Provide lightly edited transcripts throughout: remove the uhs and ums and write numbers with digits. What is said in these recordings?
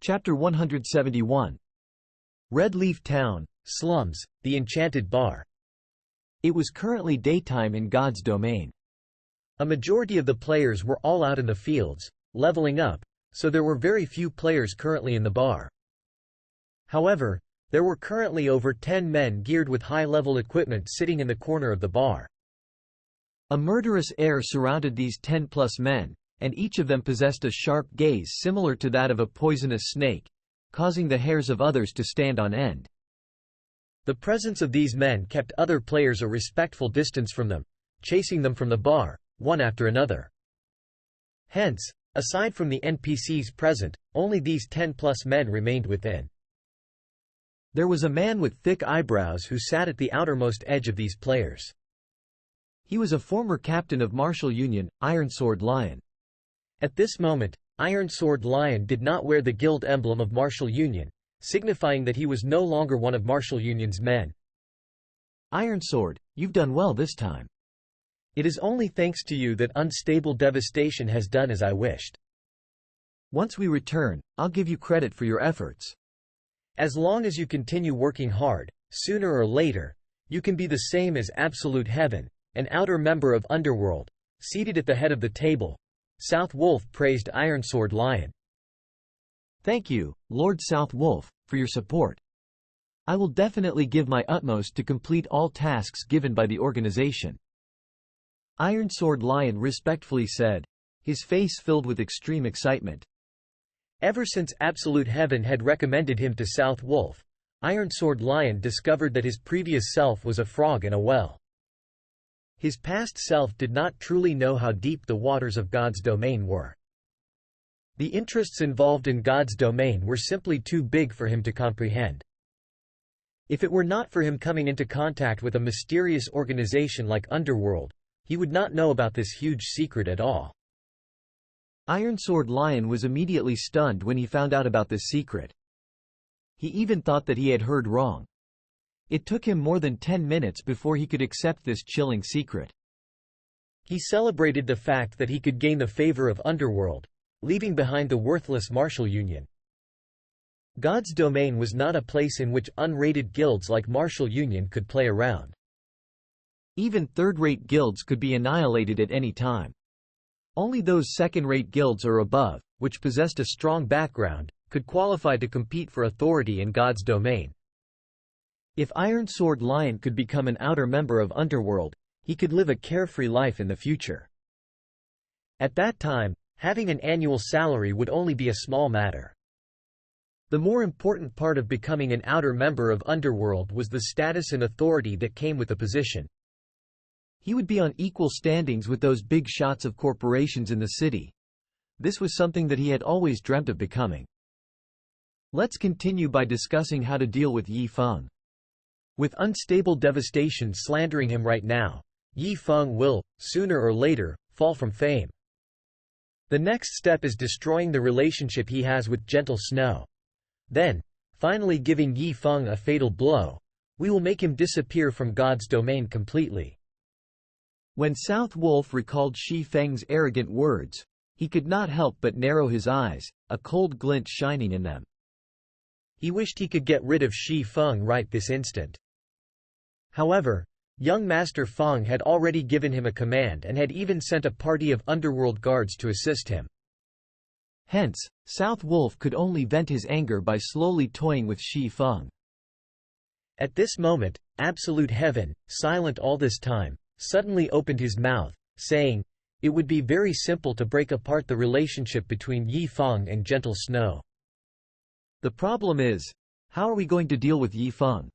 Chapter 171. Red Leaf Town, Slums, the Enchanted Bar. It was currently daytime in God's domain. A majority of the players were all out in the fields, leveling up, so there were very few players currently in the bar. However, there were currently over 10 men geared with high-level equipment sitting in the corner of the bar. A murderous air surrounded these 10-plus men, and each of them possessed a sharp gaze similar to that of a poisonous snake, causing the hairs of others to stand on end. The presence of these men kept other players a respectful distance from them, chasing them from the bar, one after another. Hence, aside from the NPCs present, only these 10-plus men remained within. There was a man with thick eyebrows who sat at the outermost edge of these players. He was a former captain of Martial Union, Ironsword Lion. At this moment, Ironsword Lion did not wear the guild emblem of Martial Union, signifying that he was no longer one of Martial Union's men. "Ironsword, you've done well this time. It is only thanks to you that unstable devastation has done as I wished. Once we return, I'll give you credit for your efforts. As long as you continue working hard, sooner or later, you can be the same as Absolute Heaven, an outer member of Underworld." Seated at the head of the table, South Wolf praised Ironsword Lion. "Thank you, Lord South Wolf, for your support. I will definitely give my utmost to complete all tasks given by the organization," Ironsword Lion respectfully said, his face filled with extreme excitement. Ever since Absolute Heaven had recommended him to South Wolf, Ironsword Lion discovered that his previous self was a frog in a well. His past self did not truly know how deep the waters of God's domain were. The interests involved in God's domain were simply too big for him to comprehend. If it were not for him coming into contact with a mysterious organization like Underworld, he would not know about this huge secret at all. Ironsword Lion was immediately stunned when he found out about this secret. He even thought that he had heard wrong. It took him more than 10 minutes before he could accept this chilling secret. He celebrated the fact that he could gain the favor of Underworld, leaving behind the worthless Martial Union. God's domain was not a place in which unrated guilds like Martial Union could play around. Even third-rate guilds could be annihilated at any time. Only those second-rate guilds or above, which possessed a strong background, could qualify to compete for authority in God's domain. If Ironsword Lion could become an outer member of Underworld, he could live a carefree life in the future. At that time, having an annual salary would only be a small matter. The more important part of becoming an outer member of Underworld was the status and authority that came with the position. He would be on equal standings with those big shots of corporations in the city. This was something that he had always dreamt of becoming. Let's continue by discussing how to deal with Yi Feng. With unstable devastation slandering him right now, Yi Feng will, sooner or later, fall from fame. The next step is destroying the relationship he has with Gentle Snow. Then, finally giving Yi Feng a fatal blow, we will make him disappear from God's domain completely. When South Wolf recalled Shi Feng's arrogant words, he could not help but narrow his eyes, a cold glint shining in them. He wished he could get rid of Shi Feng right this instant. However, young Master Feng had already given him a command and had even sent a party of Underworld guards to assist him. Hence, South Wolf could only vent his anger by slowly toying with Shi Feng. At this moment, Absolute Heaven, silent all this time, suddenly opened his mouth, saying, "It would be very simple to break apart the relationship between Yi Feng and Gentle Snow. The problem is, how are we going to deal with Yi Feng?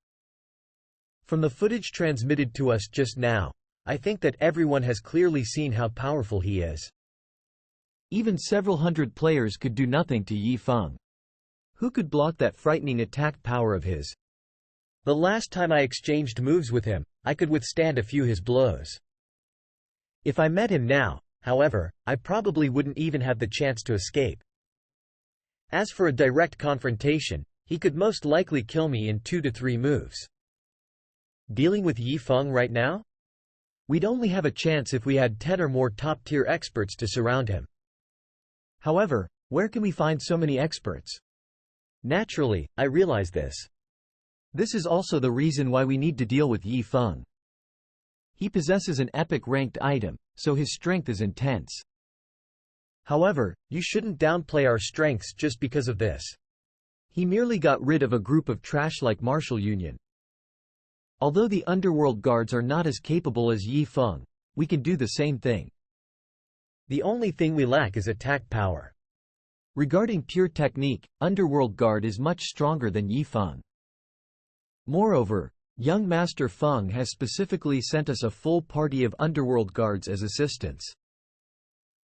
From the footage transmitted to us just now, I think that everyone has clearly seen how powerful he is. Even several hundred players could do nothing to Yi Feng. Who could block that frightening attack power of his? The last time I exchanged moves with him, I could withstand a few his blows. If I met him now, however, I probably wouldn't even have the chance to escape. As for a direct confrontation, he could most likely kill me in 2 to 3 moves. Dealing with Yi Feng right now? We'd only have a chance if we had 10 or more top-tier experts to surround him. However, where can we find so many experts? Naturally, I realize this. This is also the reason why we need to deal with Yi Feng. He possesses an epic ranked item, so his strength is intense. However, you shouldn't downplay our strengths just because of this. He merely got rid of a group of trash like Martial Union. Although the underworld guards are not as capable as Yi Feng, we can do the same thing. The only thing we lack is attack power. Regarding pure technique, Underworld Guard is much stronger than Yi Feng. Moreover, young Master Feng has specifically sent us a full party of Underworld Guards as assistants.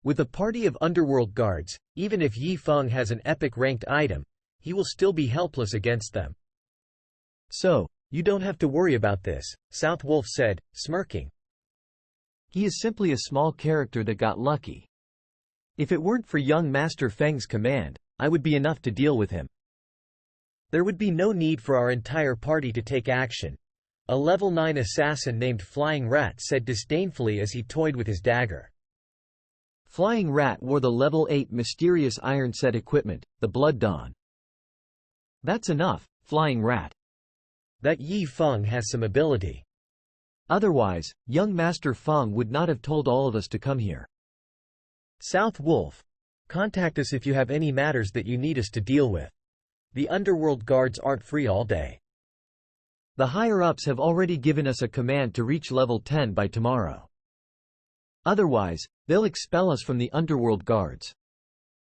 With a party of Underworld Guards, even if Yi Feng has an epic ranked item, he will still be helpless against them. So, you don't have to worry about this, South Wolf said, smirking. He is simply a small character that got lucky. If it weren't for young Master Feng's command, I would be enough to deal with him. There would be no need for our entire party to take action, a level 9 assassin named Flying Rat said disdainfully as he toyed with his dagger. Flying Rat wore the level 8 mysterious iron set equipment, the Blood Dawn. That's enough, Flying Rat. That Yi Feng has some ability. Otherwise, young Master Feng would not have told all of us to come here. South Wolf, contact us if you have any matters that you need us to deal with. The Underworld Guards aren't free all day. The higher-ups have already given us a command to reach level 10 by tomorrow. Otherwise, they'll expel us from the Underworld Guards.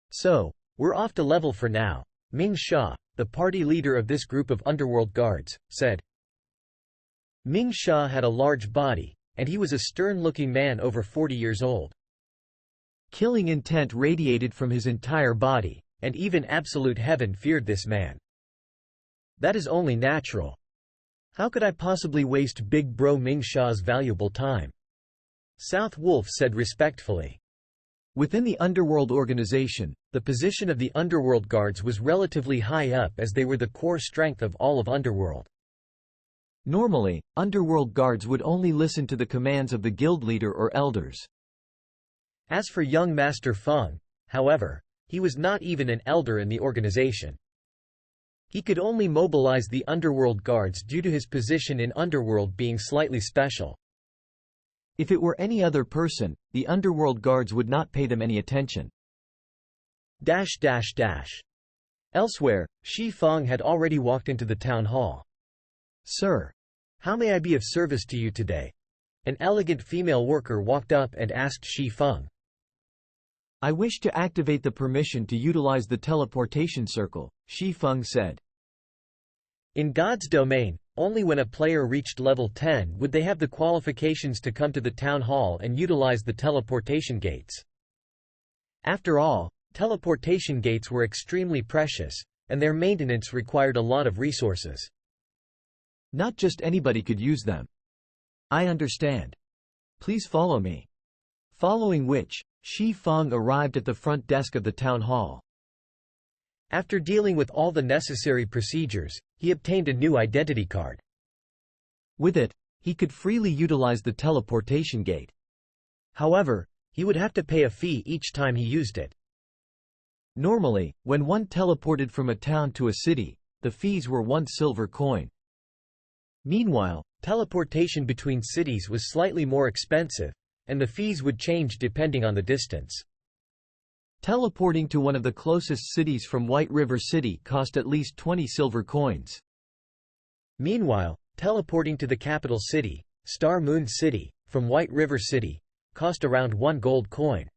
So, we're off to level for now, Ming Sha, the party leader of this group of Underworld Guards, said. Ming Sha had a large body, and he was a stern-looking man over 40 years old. Killing intent radiated from his entire body, and even absolute heaven feared this man. That is only natural. How could I possibly waste Big Bro Ming Sha's valuable time? South Wolf said respectfully. Within the Underworld organization, the position of the Underworld Guards was relatively high up as they were the core strength of all of Underworld. Normally, Underworld Guards would only listen to the commands of the guild leader or elders. As for young Master Feng, however, he was not even an elder in the organization. He could only mobilize the Underworld Guards due to his position in Underworld being slightly special. If it were any other person, the Underworld Guards would not pay them any attention. Elsewhere, Shi Feng had already walked into the town hall. Sir, how may I be of service to you today? An elegant female worker walked up and asked Shi Feng. I wish to activate the permission to utilize the teleportation circle, Shi Feng said. In God's domain, only when a player reached level 10 would they have the qualifications to come to the town hall and utilize the teleportation gates. After all, teleportation gates were extremely precious, and their maintenance required a lot of resources. Not just anybody could use them. I understand. Please follow me. Following which, Shi Feng arrived at the front desk of the town hall. After dealing with all the necessary procedures, he obtained a new identity card. With it, he could freely utilize the teleportation gate. However, he would have to pay a fee each time he used it. Normally, when one teleported from a town to a city, the fees were 1 silver coin. Meanwhile, teleportation between cities was slightly more expensive, and the fees would change depending on the distance. Teleporting to one of the closest cities from White River City cost at least 20 silver coins. Meanwhile, teleporting to the capital city, Star Moon City, from White River City, cost around 1 gold coin.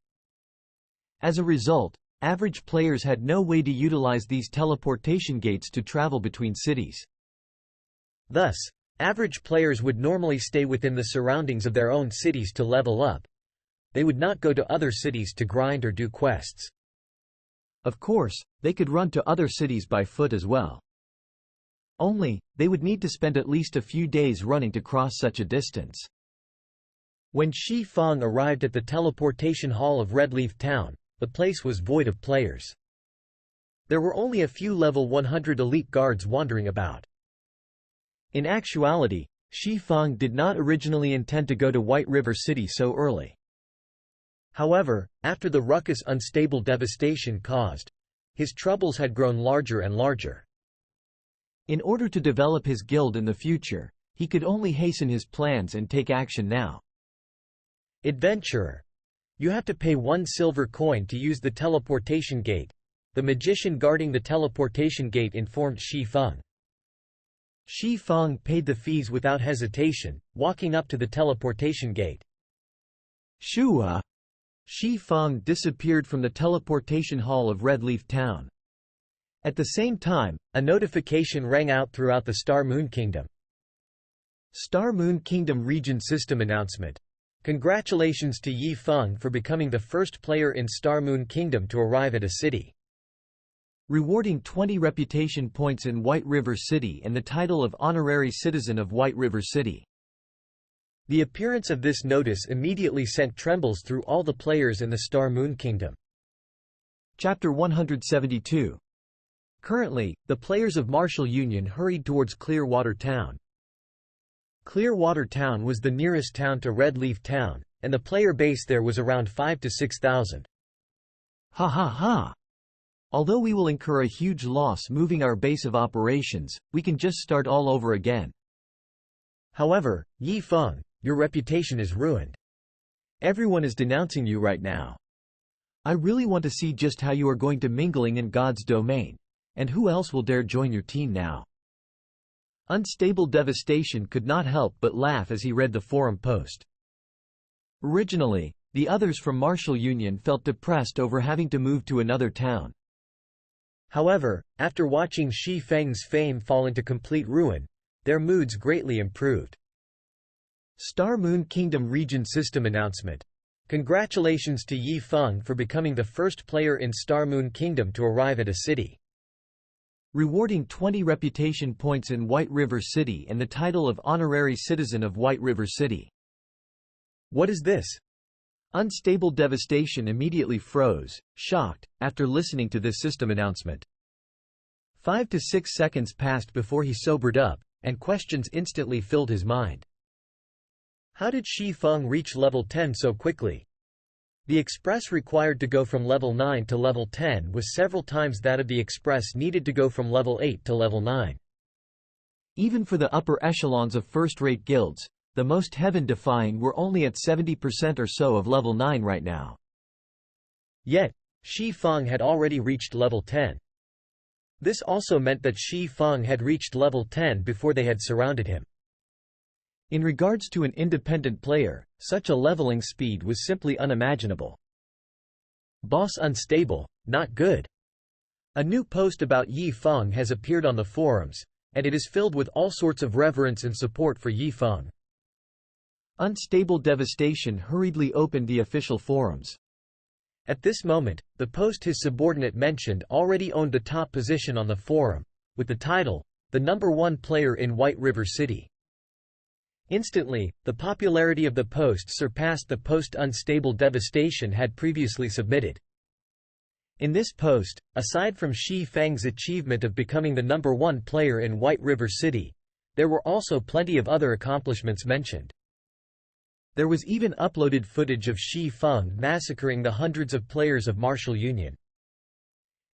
As a result, average players had no way to utilize these teleportation gates to travel between cities. Thus, average players would normally stay within the surroundings of their own cities to level up. They would not go to other cities to grind or do quests. Of course, they could run to other cities by foot as well. Only, they would need to spend at least a few days running to cross such a distance. When Shi Feng arrived at the teleportation hall of Redleaf Town, the place was void of players. There were only a few level 100 elite guards wandering about. In actuality, Shi Feng did not originally intend to go to White River City so early. However, after the ruckus unstable devastation caused, his troubles had grown larger and larger. In order to develop his guild in the future, he could only hasten his plans and take action now. Adventurer. You have to pay 1 silver coin to use the teleportation gate. The magician guarding the teleportation gate informed Shi Feng. Shi Feng paid the fees without hesitation, walking up to the teleportation gate. Shua! Shi Feng disappeared from the teleportation hall of Red Leaf Town. At the same time, a notification rang out throughout the Star Moon Kingdom. Star Moon Kingdom Region System announcement. Congratulations to Yi Feng for becoming the first player in Star Moon Kingdom to arrive at a city. Rewarding 20 reputation points in White River City and the title of Honorary Citizen of White River City. The appearance of this notice immediately sent trembles through all the players in the Star Moon Kingdom. Chapter 172. Currently, the players of Martial Union hurried towards Clearwater Town. Clearwater Town was the nearest town to Red Leaf Town, and the player base there was around 5,000 to 6,000. Ha ha ha! Although we will incur a huge loss moving our base of operations, we can just start all over again. However, Yi Feng, your reputation is ruined. Everyone is denouncing you right now. I really want to see just how you are going to mingling in God's domain. And who else will dare join your team now? Unstable Devastation could not help but laugh as he read the forum post. Originally, the others from Martial Union felt depressed over having to move to another town. However, after watching Shi Feng's fame fall into complete ruin, their moods greatly improved. Star Moon Kingdom Region System announcement. Congratulations to Yi Feng for becoming the first player in Star Moon Kingdom to arrive at a city. Rewarding 20 reputation points in White River City and the title of Honorary Citizen of White River City. What is this? Unstable Devastation immediately froze, shocked, after listening to this system announcement. 5 to 6 seconds passed before he sobered up, and questions instantly filled his mind. How did Shi Feng reach level 10 so quickly? The express required to go from level 9 to level 10 was several times that of the express needed to go from level 8 to level 9. Even for the upper echelons of first-rate guilds, the most heaven-defying were only at 70% or so of level 9 right now. Yet, Shi Feng had already reached level 10. This also meant that Shi Feng had reached level 10 before they had surrounded him. In regards to an independent player, such a leveling speed was simply unimaginable. Boss unstable, not good. A new post about Yi Feng has appeared on the forums, and it is filled with all sorts of reverence and support for Yi Feng. Unstable Devastation hurriedly opened the official forums. At this moment, the post his subordinate mentioned already owned the top position on the forum, with the title, "The #1 player in White River City." Instantly, the popularity of the post surpassed the post Unstable Devastation had previously submitted. In this post, aside from Shi Feng's achievement of becoming the #1 player in White River City, there were also plenty of other accomplishments mentioned. There was even uploaded footage of Shi Feng massacring the hundreds of players of Martial Union.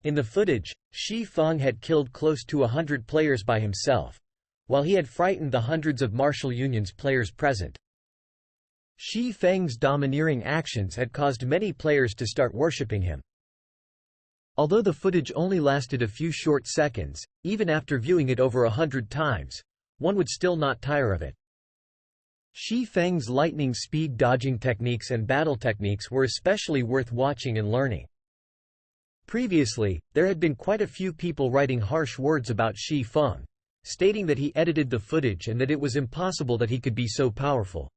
In the footage, Shi Feng had killed close to 100 players by himself, while he had frightened the hundreds of Martial Union's players present. Shi Feng's domineering actions had caused many players to start worshipping him. Although the footage only lasted a few short seconds, even after viewing it over 100 times, one would still not tire of it. Shi Feng's lightning speed dodging techniques and battle techniques were especially worth watching and learning. Previously, there had been quite a few people writing harsh words about Shi Feng, stating that he edited the footage and that it was impossible that he could be so powerful.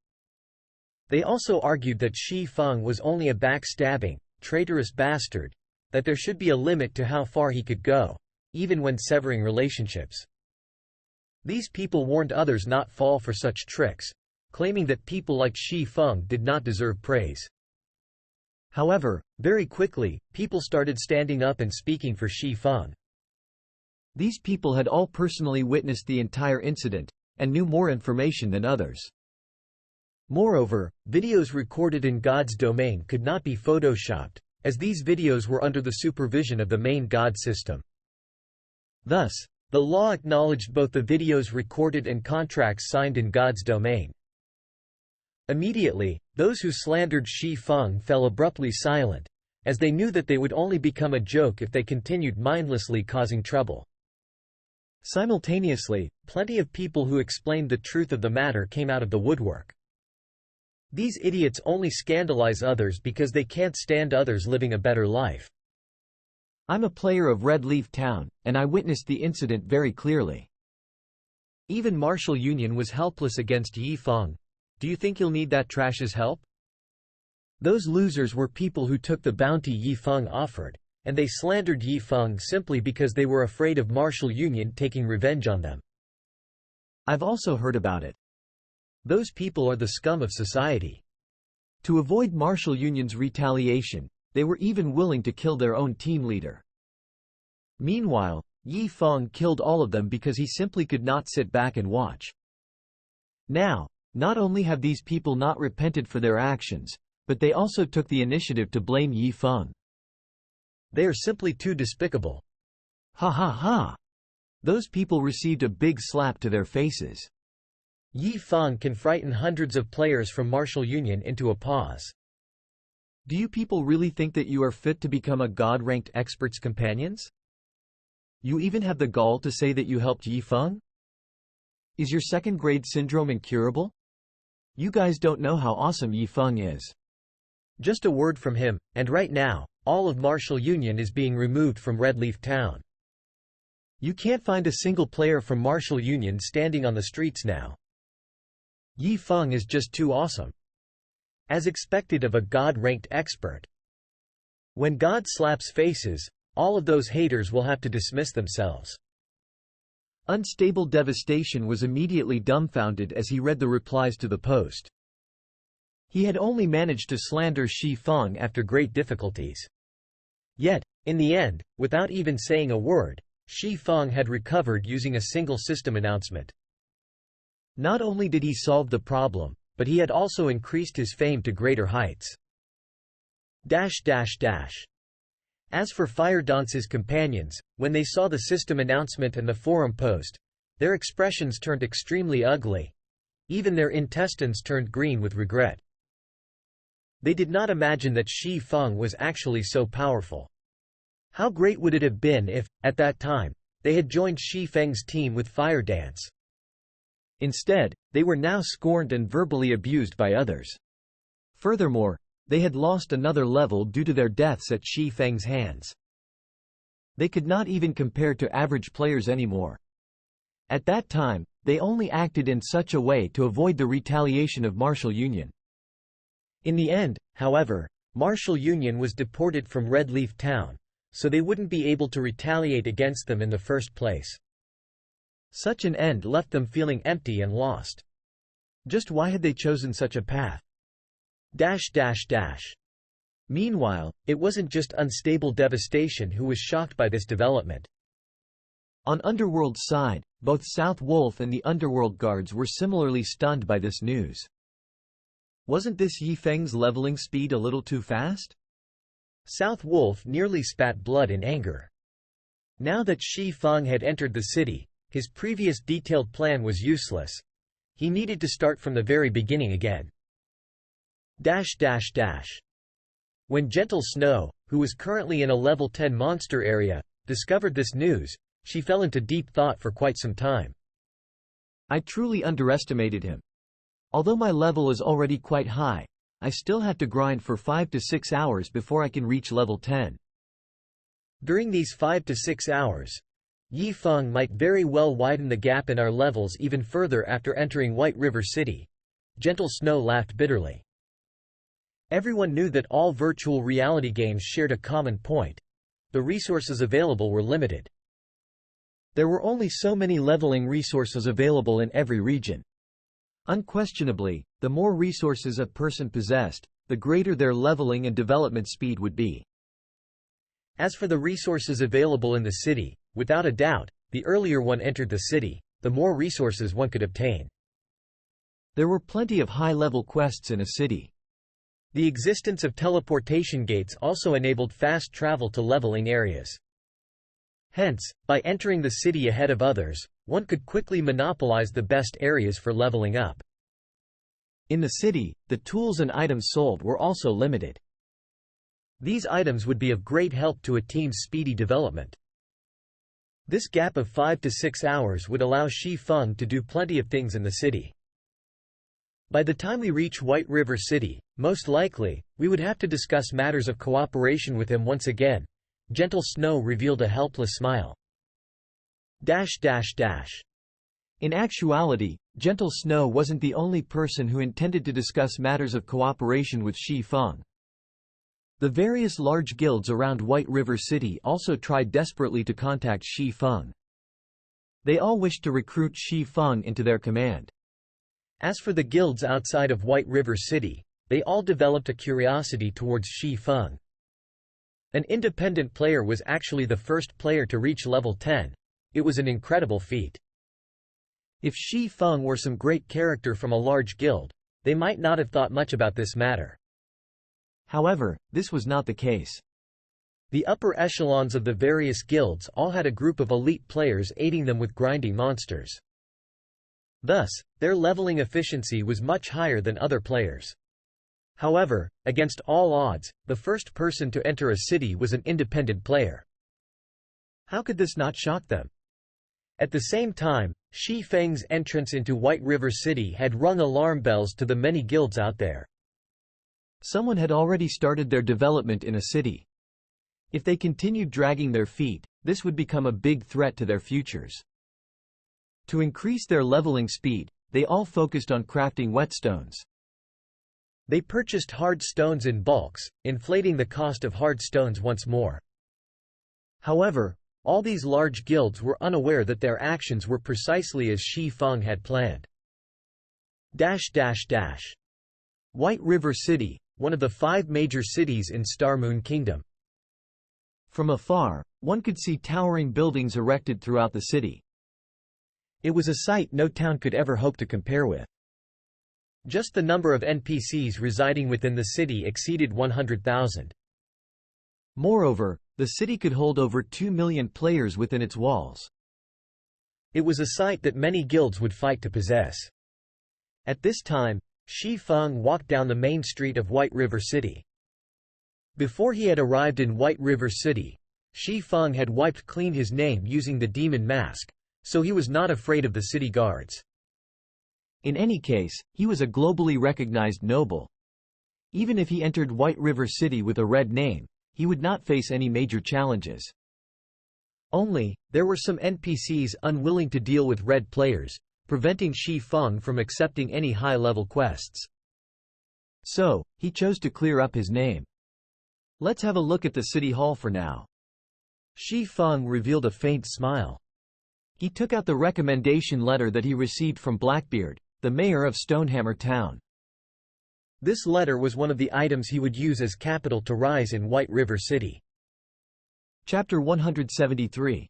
They also argued that Shi Feng was only a backstabbing, traitorous bastard, that there should be a limit to how far he could go, even when severing relationships. These people warned others not fall for such tricks, claiming that people like Shi Feng did not deserve praise. However, very quickly, people started standing up and speaking for Shi Feng. These people had all personally witnessed the entire incident, and knew more information than others. Moreover, videos recorded in God's domain could not be photoshopped, as these videos were under the supervision of the main God system. Thus, The law acknowledged both the videos recorded and contracts signed in God's domain. Immediately, those who slandered Shi Feng fell abruptly silent, as they knew that they would only become a joke if they continued mindlessly causing trouble. Simultaneously, plenty of people who explained the truth of the matter came out of the woodwork. These idiots only scandalize others because they can't stand others living a better life. I'm a player of Red Leaf Town, and I witnessed the incident very clearly. Even Martial Union was helpless against Yi Feng. Do you think you'll need that trash's help? Those losers were people who took the bounty Yi Feng offered, and they slandered Yi Feng simply because they were afraid of Martial Union taking revenge on them. I've also heard about it. Those people are the scum of society. To avoid Martial Union's retaliation, they were even willing to kill their own team leader. Meanwhile, Yi Feng killed all of them because he simply could not sit back and watch. Now, not only have these people not repented for their actions, but they also took the initiative to blame Yi Feng. They are simply too despicable. Ha ha ha! Those people received a big slap to their faces. Yi Feng can frighten hundreds of players from Martial Union into a pause. Do you people really think that you are fit to become a God-ranked expert's companions? You even have the gall to say that you helped Yi Feng? Is your second-grade syndrome incurable? You guys don't know how awesome Yi Feng is. Just a word from him, and right now, all of Martial Union is being removed from Red Leaf Town. You can't find a single player from Martial Union standing on the streets now. Yi Feng is just too awesome. As expected of a God-ranked expert. When God slaps faces, all of those haters will have to dismiss themselves. Unstable Devastation was immediately dumbfounded as he read the replies to the post. He had only managed to slander Shi Feng after great difficulties. Yet, in the end, without even saying a word, Shi Feng had recovered using a single system announcement. Not only did he solve the problem, but he had also increased his fame to greater heights. As for Fire Dance's companions, when they saw the system announcement and the forum post, their expressions turned extremely ugly. Even their intestines turned green with regret. They did not imagine that Shi Feng was actually so powerful. How great would it have been if, at that time, they had joined Shi Feng's team with Fire Dance? Instead, they were now scorned and verbally abused by others. Furthermore, they had lost another level due to their deaths at Shi Feng's hands. They could not even compare to average players anymore. At that time, they only acted in such a way to avoid the retaliation of Martial Union. In the end, however, Martial Union was deported from Red Leaf Town, so they wouldn't be able to retaliate against them in the first place. Such an end left them feeling empty and lost. Just why had they chosen such a path? Meanwhile, it wasn't just Unstable Devastation who was shocked by this development. On Underworld's side, both South Wolf and the Underworld guards were similarly stunned by this news. Wasn't this Yi Feng's leveling speed a little too fast? South Wolf nearly spat blood in anger. Now that Shi Feng had entered the city, his previous detailed plan was useless. He needed to start from the very beginning again. When Gentle Snow, who was currently in a level 10 monster area, discovered this news, she fell into deep thought for quite some time. I truly underestimated him. Although my level is already quite high, I still have to grind for 5 to 6 hours before I can reach level 10. During these 5 to 6 hours, Yi Feng might very well widen the gap in our levels even further after entering White River City. Gentle Snow laughed bitterly. Everyone knew that all virtual reality games shared a common point. The resources available were limited. There were only so many leveling resources available in every region. Unquestionably, the more resources a person possessed, the greater their leveling and development speed would be. As for the resources available in the city, without a doubt, the earlier one entered the city, the more resources one could obtain. There were plenty of high-level quests in a city. The existence of teleportation gates also enabled fast travel to leveling areas. Hence, by entering the city ahead of others, one could quickly monopolize the best areas for leveling up. In the city, the tools and items sold were also limited. These items would be of great help to a team's speedy development. This gap of 5 to 6 hours would allow Shi Feng to do plenty of things in the city. By the time we reach White River City, most likely, we would have to discuss matters of cooperation with him once again. Gentle Snow revealed a helpless smile. In actuality, Gentle Snow wasn't the only person who intended to discuss matters of cooperation with Shi Feng. The various large guilds around White River City also tried desperately to contact Shi Feng. They all wished to recruit Shi Feng into their command. As for the guilds outside of White River City, they all developed a curiosity towards Shi Feng. An independent player was actually the first player to reach level 10. It was an incredible feat. If Shi Feng were some great character from a large guild, they might not have thought much about this matter. However, this was not the case. The upper echelons of the various guilds all had a group of elite players aiding them with grinding monsters. Thus, their leveling efficiency was much higher than other players. However, against all odds, the first person to enter a city was an independent player. How could this not shock them? At the same time, Shi Feng's entrance into White River City had rung alarm bells to the many guilds out there. Someone had already started their development in a city. If they continued dragging their feet, this would become a big threat to their futures. To increase their leveling speed, they all focused on crafting whetstones. They purchased hard stones in bulks, inflating the cost of hard stones once more. However, all these large guilds were unaware that their actions were precisely as Shi Feng had planned. White River City, one of the 5 major cities in Star Moon Kingdom. From afar, one could see towering buildings erected throughout the city. It was a sight no town could ever hope to compare with. Just the number of NPCs residing within the city exceeded 100,000. Moreover, the city could hold over 2 million players within its walls. It was a sight that many guilds would fight to possess. At this time, Shi Feng walked down the main street of White River City. Before he had arrived in White River City, Shi Feng had wiped clean his name using the demon mask, so he was not afraid of the city guards. In any case, he was a globally recognized noble. Even if he entered White River City with a red name, he would not face any major challenges. Only, there were some NPCs unwilling to deal with red players, preventing Shi Feng from accepting any high-level quests. So, he chose to clear up his name. Let's have a look at the city hall for now. Shi Feng revealed a faint smile. He took out the recommendation letter that he received from Blackbeard, the mayor of Stonehammer Town. This letter was one of the items he would use as capital to rise in White River City. Chapter 173.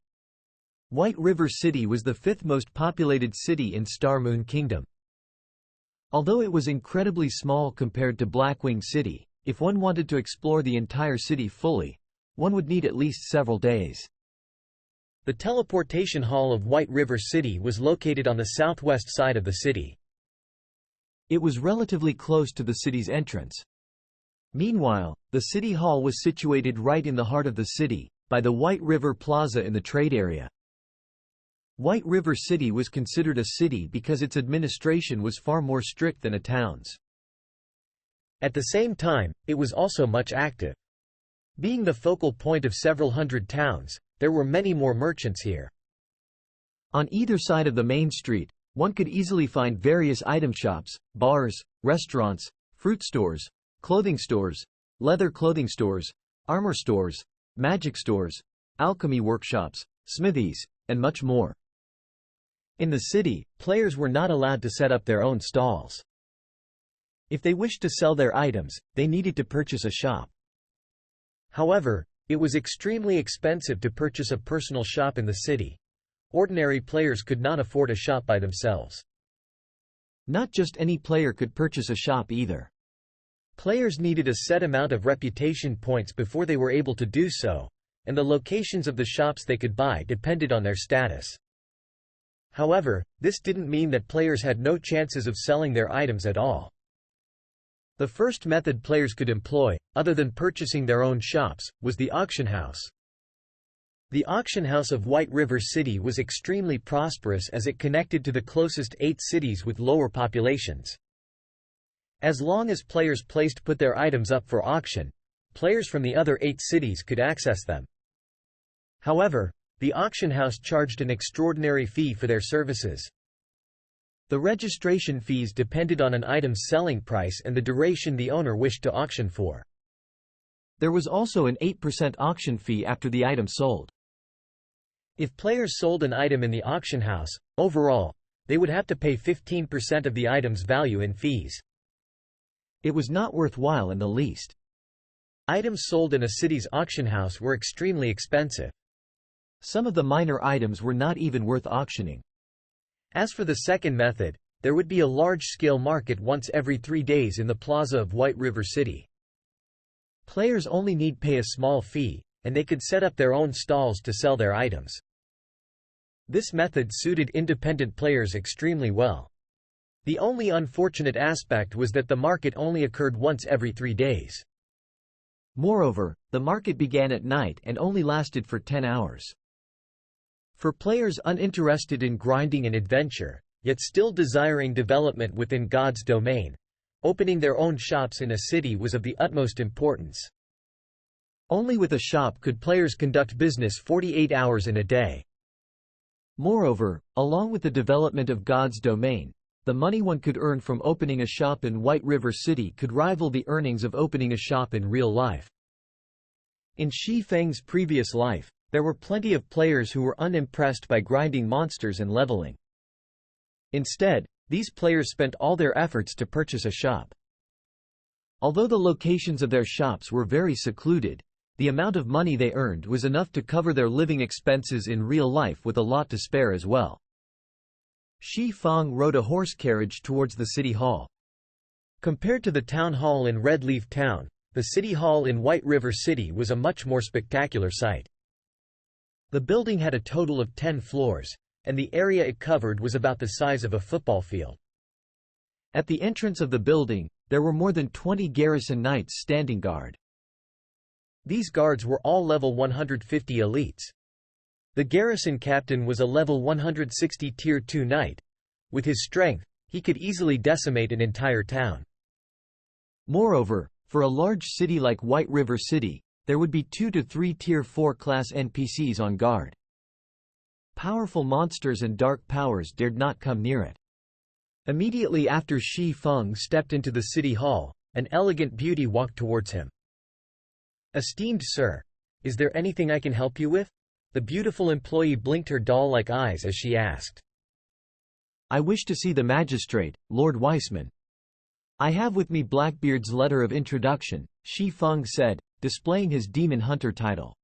White River City was the 5th most populated city in Star Moon Kingdom. Although it was incredibly small compared to Blackwing City, if one wanted to explore the entire city fully, one would need at least several days. The teleportation hall of White River City was located on the southwest side of the city. It was relatively close to the city's entrance. Meanwhile, the city hall was situated right in the heart of the city, by the White River Plaza in the trade area. White River City was considered a city because its administration was far more strict than a town's. At the same time, it was also much active. Being the focal point of several hundred towns, there were many more merchants here. On either side of the main street, one could easily find various item shops, bars, restaurants, fruit stores, clothing stores, leather clothing stores, armor stores, magic stores, alchemy workshops, smithies, and much more. In the city, players were not allowed to set up their own stalls. If they wished to sell their items, they needed to purchase a shop. However, it was extremely expensive to purchase a personal shop in the city. Ordinary players could not afford a shop by themselves. Not just any player could purchase a shop either. Players needed a set amount of reputation points before they were able to do so, and the locations of the shops they could buy depended on their status. However, this didn't mean that players had no chances of selling their items at all. The first method players could employ, other than purchasing their own shops, was the auction house. The auction house of White River City was extremely prosperous as it connected to the closest 8 cities with lower populations. As long as players put their items up for auction, players from the other 8 cities could access them. However, the auction house charged an extraordinary fee for their services. The registration fees depended on an item's selling price and the duration the owner wished to auction for. There was also an 8% auction fee after the item sold. If players sold an item in the auction house, overall, they would have to pay 15% of the item's value in fees. It was not worthwhile in the least. Items sold in a city's auction house were extremely expensive. Some of the minor items were not even worth auctioning. As for the second method, there would be a large-scale market once every 3 days in the plaza of White River City. Players only need pay a small fee, and they could set up their own stalls to sell their items. This method suited independent players extremely well. The only unfortunate aspect was that the market only occurred once every 3 days. Moreover, the market began at night and only lasted for 10 hours. For players uninterested in grinding and adventure, yet still desiring development within God's domain, opening their own shops in a city was of the utmost importance. Only with a shop could players conduct business 48 hours in a day. Moreover, along with the development of God's domain, the money one could earn from opening a shop in White River City could rival the earnings of opening a shop in real life. In Shi Feng's previous life, there were plenty of players who were unimpressed by grinding monsters and leveling. Instead, these players spent all their efforts to purchase a shop. Although the locations of their shops were very secluded, the amount of money they earned was enough to cover their living expenses in real life with a lot to spare as well. Shi Feng rode a horse carriage towards the city hall. Compared to the town hall in Red Leaf Town, the city hall in White River City was a much more spectacular sight. The building had a total of 10 floors, and the area it covered was about the size of a football field. At the entrance of the building, there were more than 20 garrison knights standing guard. These guards were all level 150 elites. The garrison captain was a level 160 Tier 2 knight. With his strength, he could easily decimate an entire town. Moreover, for a large city like White River City, there would be 2 to 3 Tier 4 class NPCs on guard. Powerful monsters and dark powers dared not come near it. Immediately after Shi Feng stepped into the city hall, an elegant beauty walked towards him. "Esteemed sir, is there anything I can help you with?" The beautiful employee blinked her doll-like eyes as she asked. "I wish to see the magistrate, Lord Weissman." "I have with me Blackbeard's letter of introduction," Shi Feng said, displaying his demon hunter title.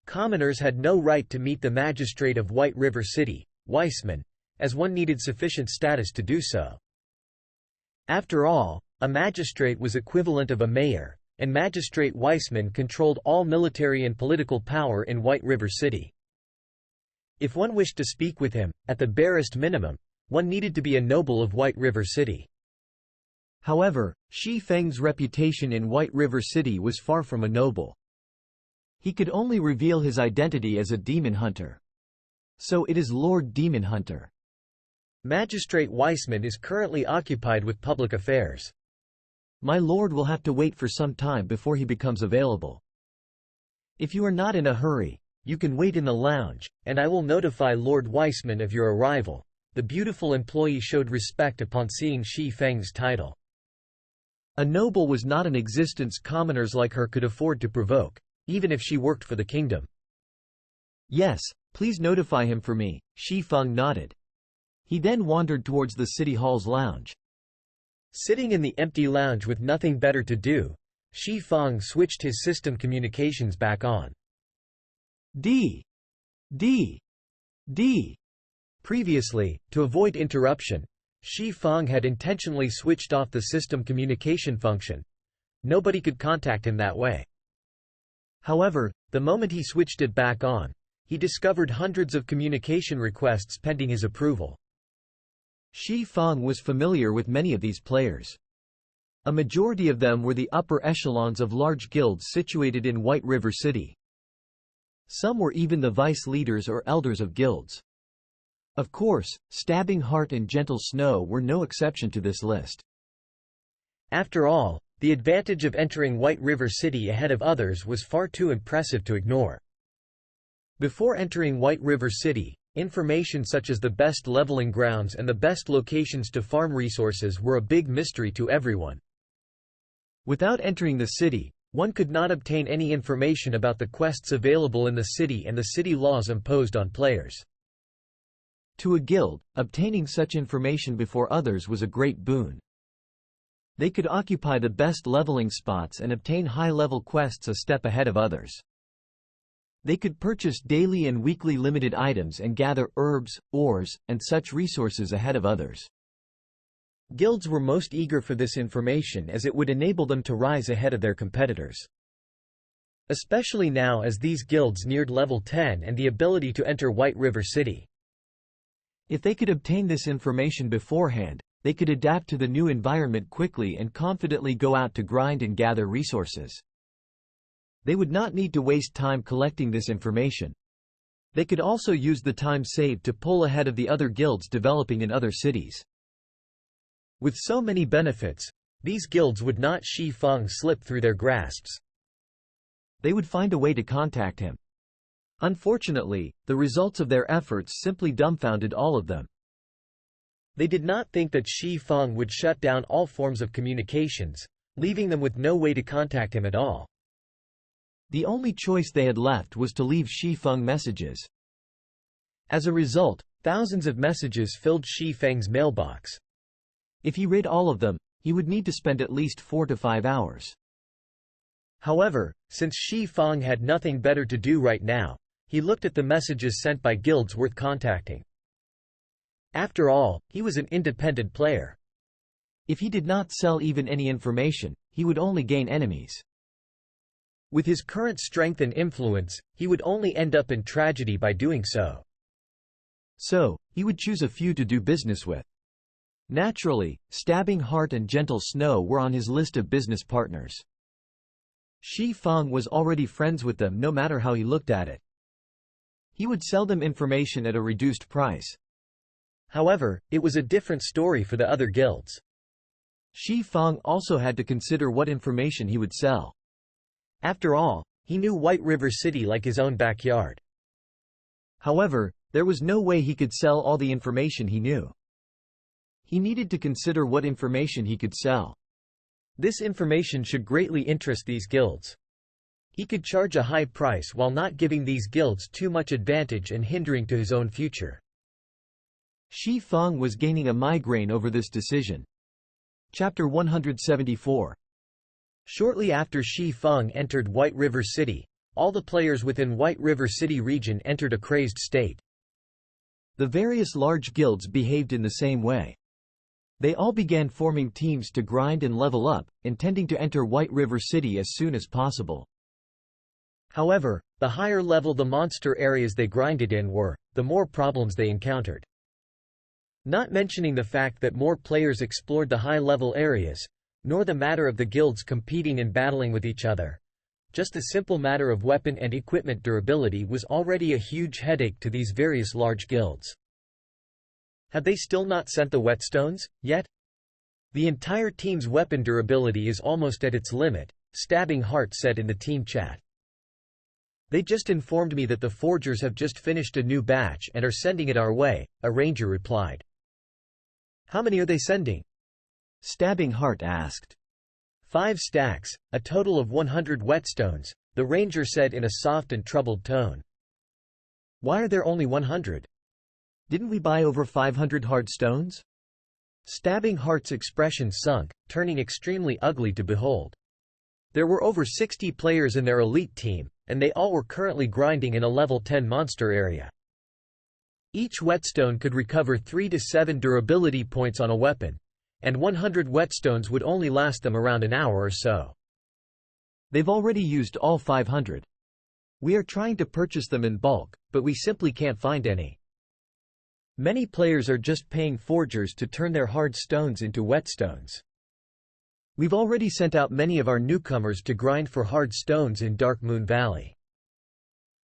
Commoners had no right to meet the magistrate of White River City, Weissman, as one needed sufficient status to do so. After all, a magistrate was equivalent of a mayor, and Magistrate Weissman controlled all military and political power in White River City. If one wished to speak with him, at the barest minimum, one needed to be a noble of White River City. However, Shi Feng's reputation in White River City was far from a noble. He could only reveal his identity as a demon hunter. So it is Lord Demon Hunter. Magistrate Weissman is currently occupied with public affairs. My lord will have to wait for some time before he becomes available. If you are not in a hurry, you can wait in the lounge, and I will notify Lord Weissman of your arrival. The beautiful employee showed respect upon seeing Shi Feng's title. A noble was not an existence commoners like her could afford to provoke, even if she worked for the kingdom. Yes, please notify him for me, Shi Feng nodded. He then wandered towards the city hall's lounge. Sitting in the empty lounge with nothing better to do, Shi Feng switched his system communications back on. D. Previously, to avoid interruption, Shi Feng had intentionally switched off the system communication function. Nobody could contact him that way. However, the moment he switched it back on, he discovered hundreds of communication requests pending his approval. Xi Feng was familiar with many of these players. A majority of them were the upper echelons of large guilds situated in White River City. Some were even the vice leaders or elders of guilds. Of course, Stabbing Heart and Gentle Snow were no exception to this list. After all, the advantage of entering White River City ahead of others was far too impressive to ignore. Before entering White River City, information such as the best leveling grounds and the best locations to farm resources were a big mystery to everyone. Without entering the city, one could not obtain any information about the quests available in the city and the city laws imposed on players. To a guild, obtaining such information before others was a great boon. They could occupy the best leveling spots and obtain high-level quests a step ahead of others. They could purchase daily and weekly limited items and gather herbs, ores, and such resources ahead of others. Guilds were most eager for this information as it would enable them to rise ahead of their competitors. Especially now as these guilds neared level 10 and the ability to enter White River City. If they could obtain this information beforehand, they could adapt to the new environment quickly and confidently go out to grind and gather resources. They would not need to waste time collecting this information. They could also use the time saved to pull ahead of the other guilds developing in other cities. With so many benefits, these guilds would not Xi Feng slip through their grasps. They would find a way to contact him. Unfortunately, the results of their efforts simply dumbfounded all of them. They did not think that Xi Feng would shut down all forms of communications, leaving them with no way to contact him at all. The only choice they had left was to leave Xi Feng messages. As a result, thousands of messages filled Xi Feng's mailbox. If he read all of them, he would need to spend at least 4 to 5 hours. However, since Xi Feng had nothing better to do right now, he looked at the messages sent by guilds worth contacting. After all, he was an independent player. If he did not sell even any information, he would only gain enemies. With his current strength and influence, he would only end up in tragedy by doing so. So, he would choose a few to do business with. Naturally, Stabbing Heart and Gentle Snow were on his list of business partners. Xi Feng was already friends with them no matter how he looked at it. He would sell them information at a reduced price. However, it was a different story for the other guilds. Xi Feng also had to consider what information he would sell. After all, he knew White River City like his own backyard. However, there was no way he could sell all the information he knew. He needed to consider what information he could sell. This information should greatly interest these guilds. He could charge a high price while not giving these guilds too much advantage and hindering to his own future. Xi Feng was gaining a migraine over this decision. Chapter 174. Shortly after Xi Feng entered White River City, all the players within White River City region entered a crazed state. The various large guilds behaved in the same way. They all began forming teams to grind and level up, intending to enter White River City as soon as possible. However, the higher level the monster areas they grinded in were, the more problems they encountered. Not mentioning the fact that more players explored the high-level areas, nor the matter of the guilds competing and battling with each other. Just the simple matter of weapon and equipment durability was already a huge headache to these various large guilds. Had they still not sent the whetstones, yet? The entire team's weapon durability is almost at its limit, Stabbing Heart said in the team chat. They just informed me that the forgers have just finished a new batch and are sending it our way, a ranger replied. How many are they sending? Stabbing Heart asked. 5 stacks, a total of 100 whetstones, the ranger said in a soft and troubled tone. Why are there only 100? Didn't we buy over 500 hard stones? Stabbing Heart's expression sunk, turning extremely ugly to behold. There were over 60 players in their elite team, and they all were currently grinding in a level 10 monster area. Each whetstone could recover 3 to 7 durability points on a weapon, and 100 whetstones would only last them around an hour or so. They've already used all 500. We are trying to purchase them in bulk, but we simply can't find any. Many players are just paying forgers to turn their hard stones into whetstones. We've already sent out many of our newcomers to grind for hard stones in Dark Moon Valley.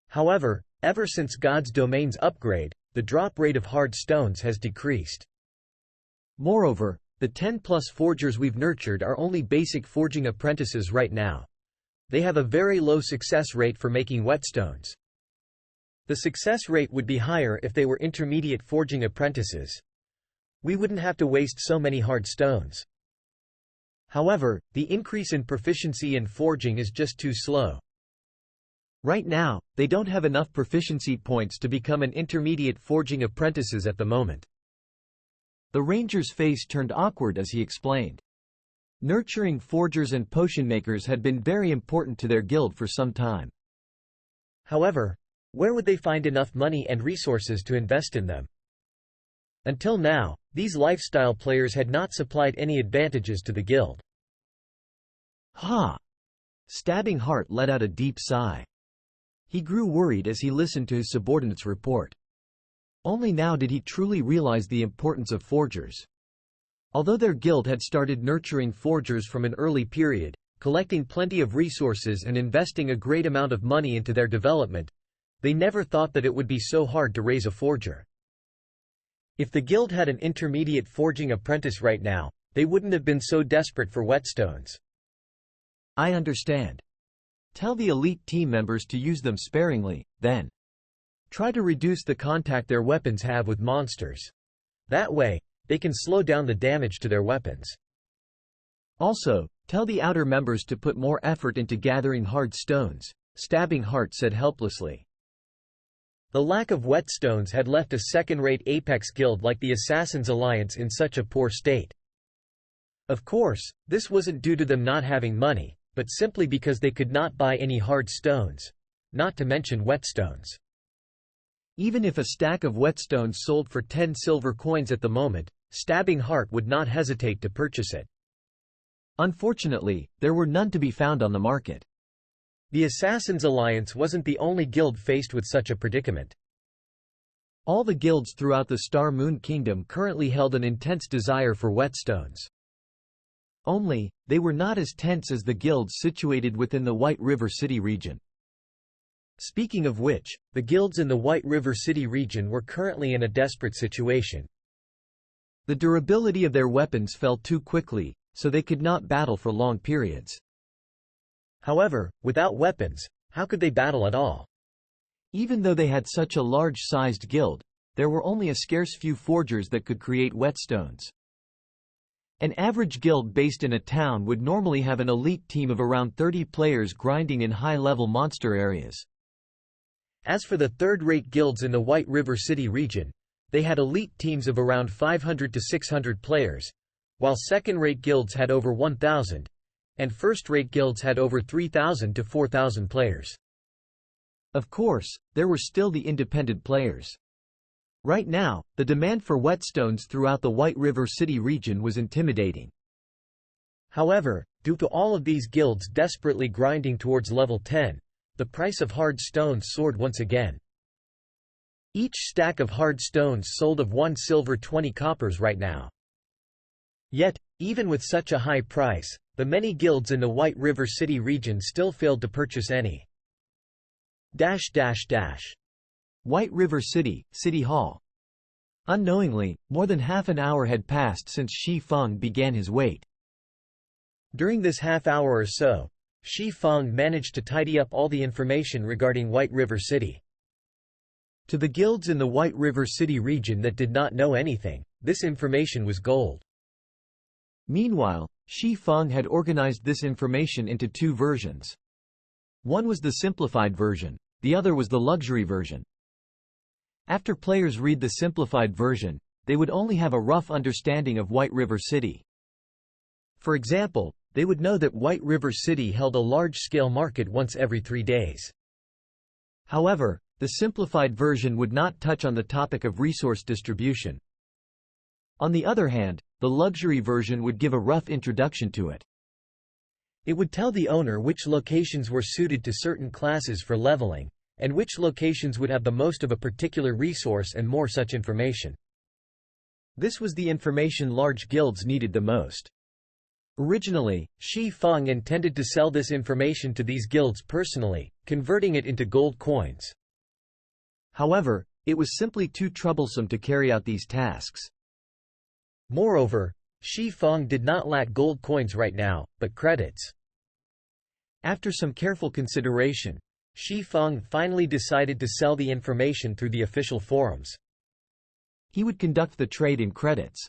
However, ever since God's Domain's upgrade, the drop rate of hard stones has decreased. Moreover, the 10+ forgers we've nurtured are only basic forging apprentices right now. They have a very low success rate for making whetstones. The success rate would be higher if they were intermediate forging apprentices. We wouldn't have to waste so many hard stones. However, the increase in proficiency in forging is just too slow. Right now, they don't have enough proficiency points to become an intermediate forging apprentices at the moment. The ranger's face turned awkward as he explained. Nurturing forgers and potion makers had been very important to their guild for some time. However, where would they find enough money and resources to invest in them? Until now, these lifestyle players had not supplied any advantages to the guild. Ha! Stabbing Heart let out a deep sigh. He grew worried as he listened to his subordinate's report. Only now did he truly realize the importance of forgers. Although their guild had started nurturing forgers from an early period, collecting plenty of resources and investing a great amount of money into their development, they never thought that it would be so hard to raise a forger. If the guild had an intermediate forging apprentice right now, they wouldn't have been so desperate for whetstones. I understand. Tell the elite team members to use them sparingly, then. Try to reduce the contact their weapons have with monsters. That way, they can slow down the damage to their weapons. Also, tell the outer members to put more effort into gathering hard stones, Stabbing Heart said helplessly. The lack of whetstones had left a second-rate Apex guild like the Assassin's Alliance in such a poor state. Of course, this wasn't due to them not having money, but simply because they could not buy any hard stones, not to mention whetstones. Even if a stack of whetstones sold for 10 silver coins at the moment, Stabbing Heart would not hesitate to purchase it. Unfortunately, there were none to be found on the market. The Assassin's Alliance wasn't the only guild faced with such a predicament. All the guilds throughout the Star Moon Kingdom currently held an intense desire for whetstones. Only, they were not as tense as the guilds situated within the White River City region. Speaking of which, the guilds in the White River City region were currently in a desperate situation. The durability of their weapons fell too quickly, so they could not battle for long periods. However, without weapons, how could they battle at all? Even though they had such a large-sized guild, there were only a scarce few forgers that could create whetstones. An average guild based in a town would normally have an elite team of around 30 players grinding in high-level monster areas. As for the third-rate guilds in the White River City region, they had elite teams of around 500 to 600 players, while second-rate guilds had over 1,000, and first-rate guilds had over 3,000 to 4,000 players. Of course, there were still the independent players. Right now, the demand for whetstones throughout the White River City region was intimidating. However, due to all of these guilds desperately grinding towards level 10, the price of hard stones soared once again. Each stack of hard stones sold of 1 silver 20 coppers right now. Yet, even with such a high price, the many guilds in the White River City region still failed to purchase any. White River City, City Hall. Unknowingly, more than half an hour had passed since Shi Feng began his wait. During this half hour or so, Shi Feng managed to tidy up all the information regarding White River City. To the guilds in the White River City region that did not know anything, this information was gold. Meanwhile, Shi Feng had organized this information into 2 versions. One was the simplified version, the other was the luxury version. After players read the simplified version, they would only have a rough understanding of White River City. For example, they would know that White River City held a large-scale market once every 3 days. However, the simplified version would not touch on the topic of resource distribution. On the other hand, the luxury version would give a rough introduction to it. It would tell the owner which locations were suited to certain classes for leveling, and which locations would have the most of a particular resource and more such information. This was the information large guilds needed the most. Originally, Shi Feng intended to sell this information to these guilds personally, converting it into gold coins. However, it was simply too troublesome to carry out these tasks. Moreover, Shi Feng did not lack gold coins right now, but credits. After some careful consideration, Shi Feng finally decided to sell the information through the official forums. He would conduct the trade in credits.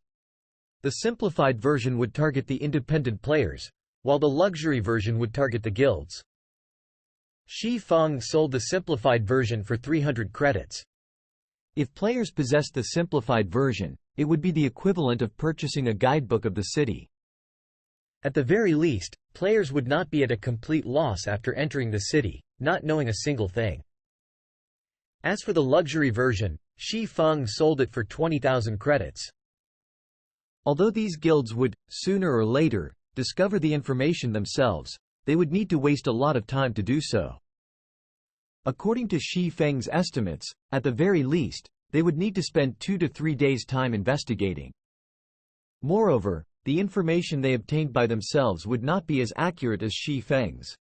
The simplified version would target the independent players, while the luxury version would target the guilds. Shi Feng sold the simplified version for 300 credits. If players possessed the simplified version, it would be the equivalent of purchasing a guidebook of the city. At the very least, players would not be at a complete loss after entering the city, not knowing a single thing. As for the luxury version, Shi Feng sold it for 20,000 credits. Although these guilds would, sooner or later, discover the information themselves, they would need to waste a lot of time to do so. According to Shi Feng's estimates, at the very least, they would need to spend 2 to 3 days' time investigating. Moreover, the information they obtained by themselves would not be as accurate as Shi Feng's.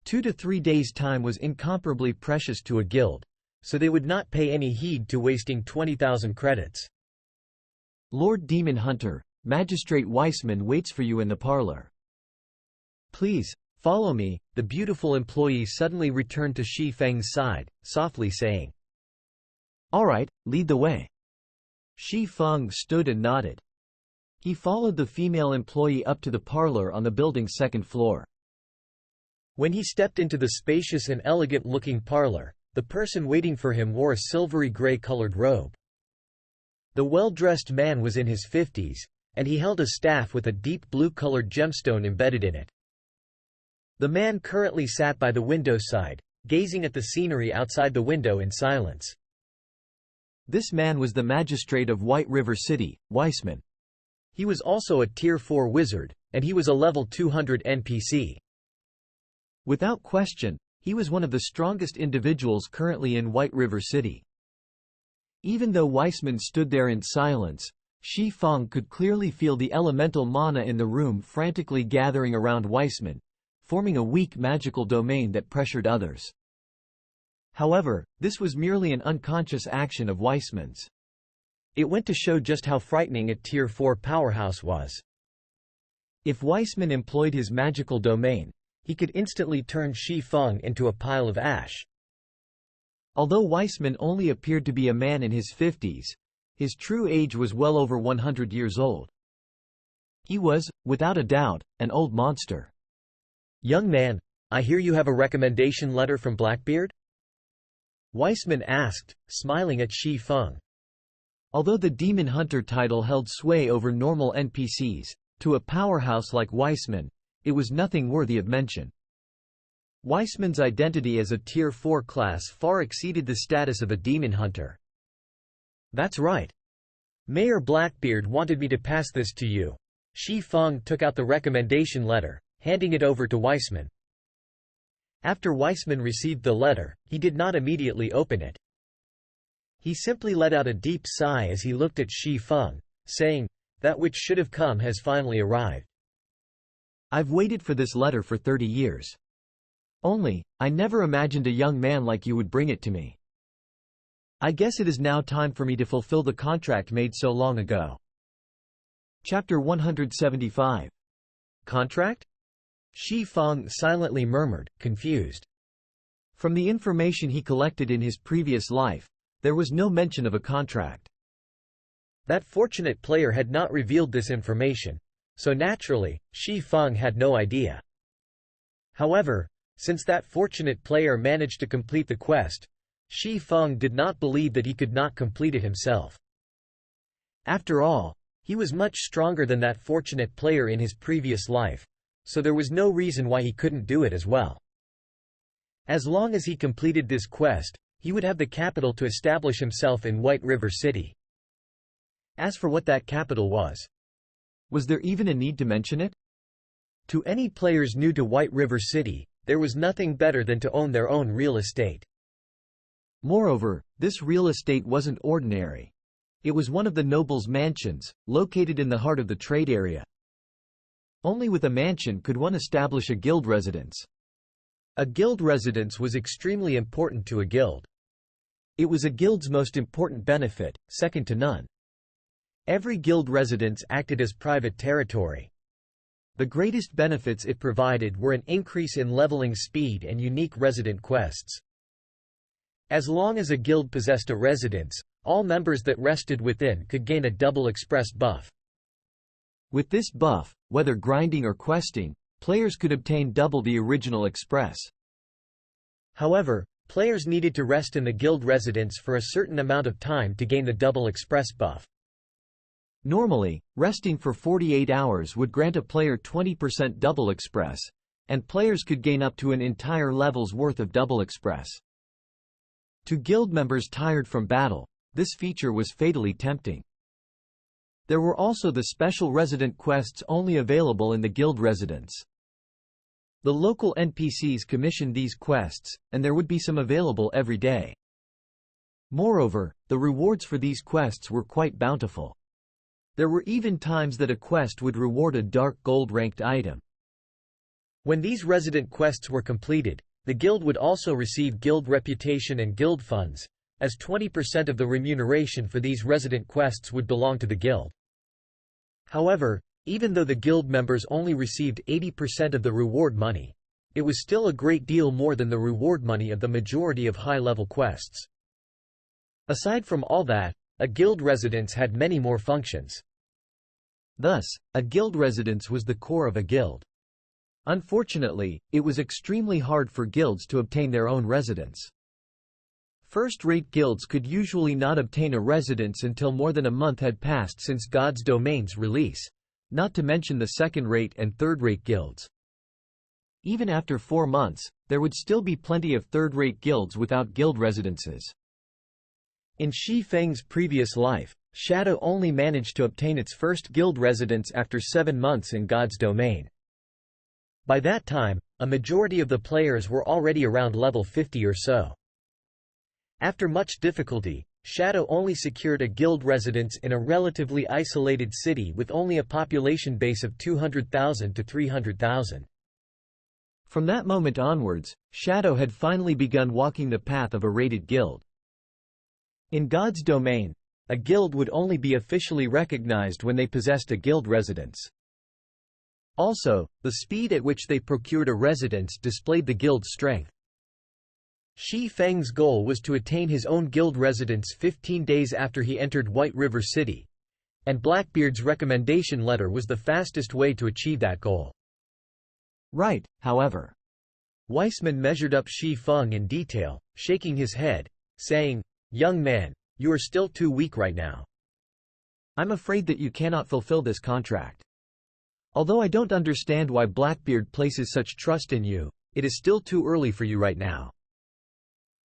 2 to 3 days' time was incomparably precious to a guild, so they would not pay any heed to wasting 20,000 credits. Lord Demon Hunter, Magistrate Weissman waits for you in the parlor. Please, follow me, the beautiful employee suddenly returned to Shi Feng's side, softly saying. All right, lead the way. Shi Feng stood and nodded. He followed the female employee up to the parlor on the building's second floor. When he stepped into the spacious and elegant-looking parlor, the person waiting for him wore a silvery gray-colored robe. The well-dressed man was in his 50s, and he held a staff with a deep blue-colored gemstone embedded in it. The man currently sat by the window side, gazing at the scenery outside the window in silence. This man was the magistrate of White River City, Weissman. He was also a Tier 4 wizard, and he was a level 200 NPC. Without question, he was one of the strongest individuals currently in White River City. Even though Weissman stood there in silence, Shi Feng could clearly feel the elemental mana in the room frantically gathering around Weissman, forming a weak magical domain that pressured others. However, this was merely an unconscious action of Weissman's. It went to show just how frightening a Tier 4 powerhouse was. If Weissman employed his magical domain, he could instantly turn Shi Feng into a pile of ash. Although Weissman only appeared to be a man in his 50s, his true age was well over 100 years old. He was, without a doubt, an old monster. Young man, I hear you have a recommendation letter from Blackbeard? Weissman asked, smiling at Shi Feng. Although the Demon Hunter title held sway over normal NPCs, to a powerhouse like Weissman, it was nothing worthy of mention. Weissman's identity as a Tier 4 class far exceeded the status of a Demon Hunter. That's right. Mayor Blackbeard wanted me to pass this to you. Shi Feng took out the recommendation letter, handing it over to Weissman. After Weissman received the letter, he did not immediately open it. He simply let out a deep sigh as he looked at Shi Feng, saying, "That which should have come has finally arrived. I've waited for this letter for 30 years. Only, I never imagined a young man like you would bring it to me. I guess it is now time for me to fulfill the contract made so long ago." Chapter 175. Contract? Shi Feng silently murmured, confused. From the information he collected in his previous life, there was no mention of a contract. That fortunate player had not revealed this information, so naturally, Shi Feng had no idea. However, since that fortunate player managed to complete the quest, Shi Feng did not believe that he could not complete it himself. After all, he was much stronger than that fortunate player in his previous life, so there was no reason why he couldn't do it as well. As long as he completed this quest, he would have the capital to establish himself in White River City. As for what that capital was there even a need to mention it? To any players new to White River City, there was nothing better than to own their own real estate. Moreover, this real estate wasn't ordinary. It was one of the nobles' mansions, located in the heart of the trade area. Only with a mansion could one establish a guild residence. A guild residence was extremely important to a guild. It was a guild's most important benefit, second to none. Every guild residence acted as private territory. The greatest benefits it provided were an increase in leveling speed and unique resident quests. As long as a guild possessed a residence, all members that rested within could gain a double express buff. With this buff, whether grinding or questing, players could obtain double the original express. However, players needed to rest in the guild residence for a certain amount of time to gain the double express buff. Normally, resting for 48 hours would grant a player 20% double express, and players could gain up to an entire level's worth of double express. To guild members tired from battle, this feature was fatally tempting. There were also the special resident quests only available in the guild residence. The local NPCs commissioned these quests, and there would be some available every day. Moreover, the rewards for these quests were quite bountiful. There were even times that a quest would reward a dark gold-ranked item. When these resident quests were completed, the guild would also receive guild reputation and guild funds, as 20% of the remuneration for these resident quests would belong to the guild. However, even though the guild members only received 80% of the reward money, it was still a great deal more than the reward money of the majority of high-level quests. Aside from all that, a guild residence had many more functions. Thus, a guild residence was the core of a guild. Unfortunately, it was extremely hard for guilds to obtain their own residence. First-rate guilds could usually not obtain a residence until more than a month had passed since God's Domain's release, not to mention the second-rate and third-rate guilds. Even after 4 months, there would still be plenty of third-rate guilds without guild residences. In Shi Feng's previous life, Shadow only managed to obtain its first guild residence after 7 months in God's Domain. By that time, a majority of the players were already around level 50 or so. After much difficulty, Shadow only secured a guild residence in a relatively isolated city with only a population base of 200,000 to 300,000. From that moment onwards, Shadow had finally begun walking the path of a rated guild. In God's Domain, a guild would only be officially recognized when they possessed a guild residence. Also, the speed at which they procured a residence displayed the guild's strength. Shi Feng's goal was to attain his own guild residence 15 days after he entered White River City, and Blackbeard's recommendation letter was the fastest way to achieve that goal. Right, however. Weissman measured up Shi Feng in detail, shaking his head, saying, "Young man, you are still too weak right now. I'm afraid that you cannot fulfill this contract. Although I don't understand why Blackbeard places such trust in you, it is still too early for you right now.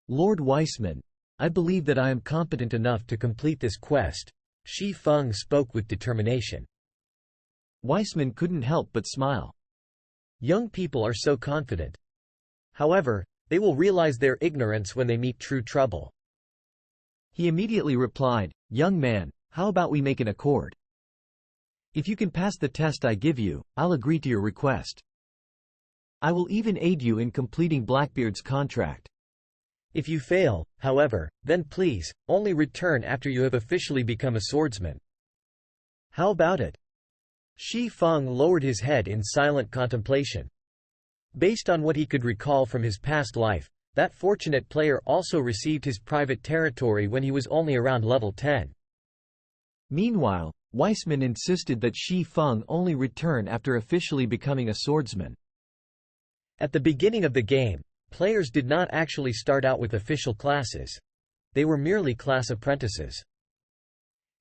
Lord Weissman, I believe that I am competent enough to complete this quest." Shi Feng spoke with determination. Weissman couldn't help but smile. Young people are so confident. However, they will realize their ignorance when they meet true trouble. He immediately replied, "Young man, how about we make an accord? If you can pass the test I give you, I'll agree to your request. I will even aid you in completing Blackbeard's contract. If you fail, however, then please, only return after you have officially become a swordsman. How about it?" Shi Feng lowered his head in silent contemplation. Based on what he could recall from his past life, that fortunate player also received his private territory when he was only around level 10. Meanwhile, Weissman insisted that Shi Feng only return after officially becoming a swordsman. At the beginning of the game, players did not actually start out with official classes. They were merely class apprentices.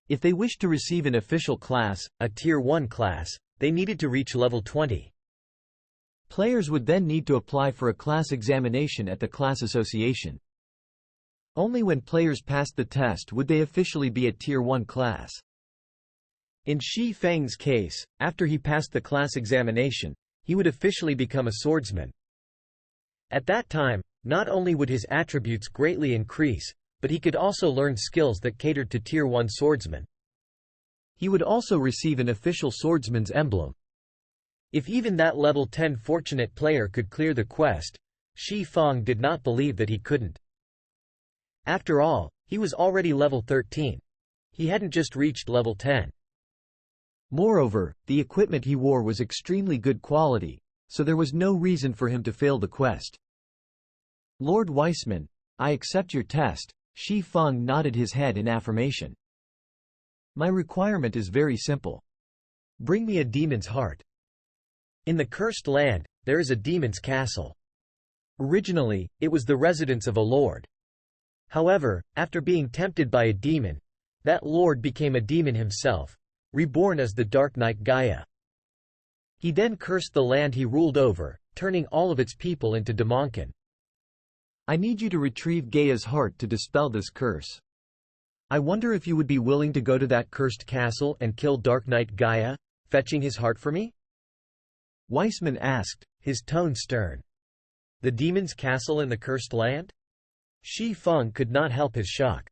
If they wished to receive an official class, a Tier 1 class, they needed to reach level 20. Players would then need to apply for a class examination at the class association. Only when players passed the test would they officially be a Tier 1 class. In Shi Feng's case, after he passed the class examination, he would officially become a swordsman. At that time, not only would his attributes greatly increase, but he could also learn skills that catered to Tier 1 swordsmen. He would also receive an official swordsman's emblem. If even that level 10 fortunate player could clear the quest, Shi Feng did not believe that he couldn't. After all, he was already level 13. He hadn't just reached level 10. Moreover, the equipment he wore was extremely good quality, so there was no reason for him to fail the quest. Lord Weissman, I accept your test. Shi Feng nodded his head in affirmation. My requirement is very simple. Bring me a demon's heart. In the cursed land, there is a demon's castle. Originally, it was the residence of a lord. However, after being tempted by a demon, that lord became a demon himself, reborn as the Dark Knight Gaia. He then cursed the land he ruled over, turning all of its people into Damonkin. I need you to retrieve Gaia's heart to dispel this curse. I wonder if you would be willing to go to that cursed castle and kill Dark Knight Gaia, fetching his heart for me? Weissman asked, his tone stern. The demon's castle in the cursed land? Shi Feng could not help his shock.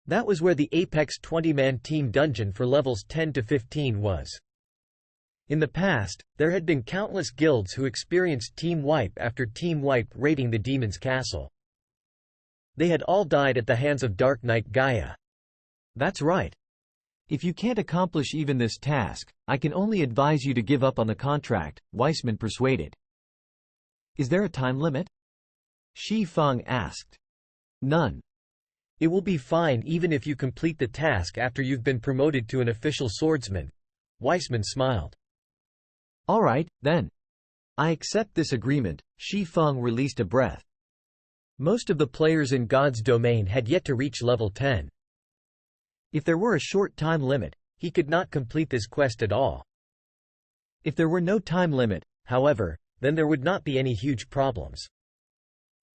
That was where the Apex 20-man team dungeon for levels 10 to 15 was. In the past, there had been countless guilds who experienced team wipe after team wipe raiding the demon's castle. They had all died at the hands of Dark Knight Gaia. That's right. If you can't accomplish even this task, I can only advise you to give up on the contract, Weissman persuaded. Is there a time limit? Shi Feng asked. None. It will be fine even if you complete the task after you've been promoted to an official swordsman. Weissman smiled. All right, then. I accept this agreement. Shi Feng released a breath. Most of the players in God's domain had yet to reach level 10. If there were a short time limit, he could not complete this quest at all. If there were no time limit, however, then there would not be any huge problems.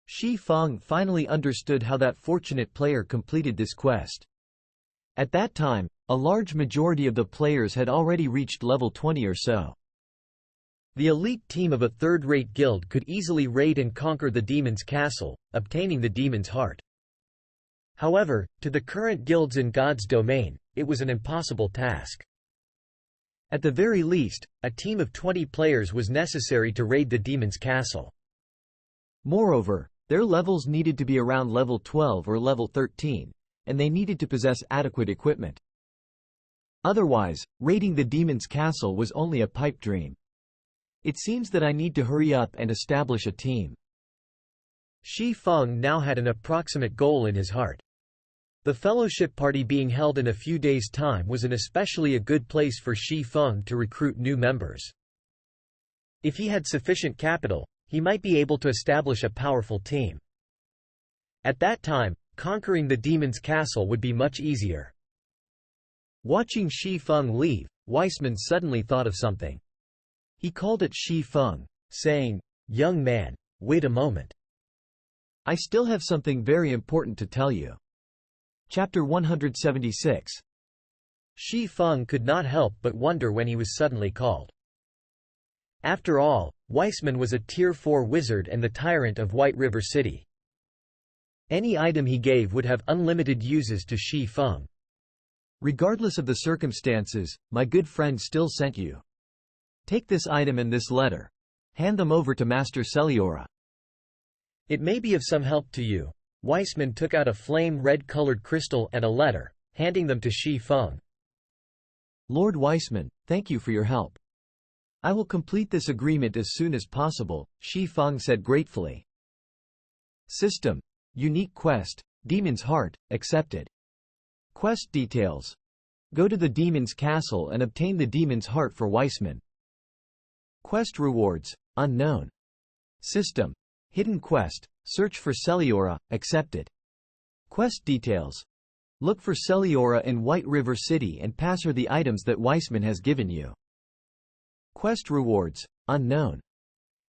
Shi Feng finally understood how that fortunate player completed this quest. At that time, a large majority of the players had already reached level 20 or so. The elite team of a third-rate guild could easily raid and conquer the demon's castle, obtaining the demon's heart. However, to the current guilds in God's domain, it was an impossible task. At the very least, a team of 20 players was necessary to raid the demon's castle. Moreover, their levels needed to be around level 12 or level 13, and they needed to possess adequate equipment. Otherwise, raiding the demon's castle was only a pipe dream. It seems that I need to hurry up and establish a team. Shi Feng now had an approximate goal in his heart. The fellowship party being held in a few days' time was an especially a good place for Shi Feng to recruit new members. If he had sufficient capital, he might be able to establish a powerful team. At that time, conquering the demon's castle would be much easier. Watching Shi Feng leave, Weissman suddenly thought of something. He called at Shi Feng, saying, "Young man, wait a moment. I still have something very important to tell you." Chapter 176. Shi Feng could not help but wonder when he was suddenly called. After all, Weissman was a Tier 4 wizard and the tyrant of White River City. Any item he gave would have unlimited uses to Shi Feng. Regardless of the circumstances, my good friend still sent you. Take this item and this letter. Hand them over to Master Celiora. It may be of some help to you. Weissman took out a flame red-colored crystal and a letter, handing them to Shi Feng. Lord Weissman, thank you for your help. I will complete this agreement as soon as possible, Shi Feng said gratefully. System. Unique quest, Demon's Heart, accepted. Quest details. Go to the demon's castle and obtain the demon's heart for Weissman. Quest rewards, unknown. System. Hidden quest, search for Celiora, accepted. Quest details. Look for Celiora in White River City and pass her the items that Weissman has given you. Quest rewards, unknown.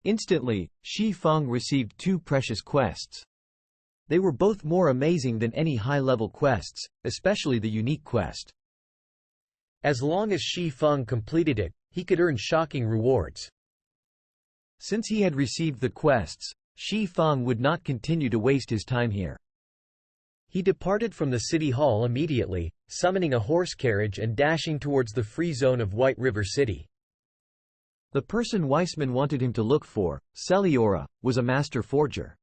Instantly, Shi Feng received 2 precious quests. They were both more amazing than any high-level quests, especially the unique quest. As long as Shi Feng completed it, he could earn shocking rewards. Since he had received the quests, Shi Feng would not continue to waste his time here. He departed from the city hall immediately, summoning a horse carriage and dashing towards the free zone of White River City. The person Weissman wanted him to look for, Celiora, was a master forger.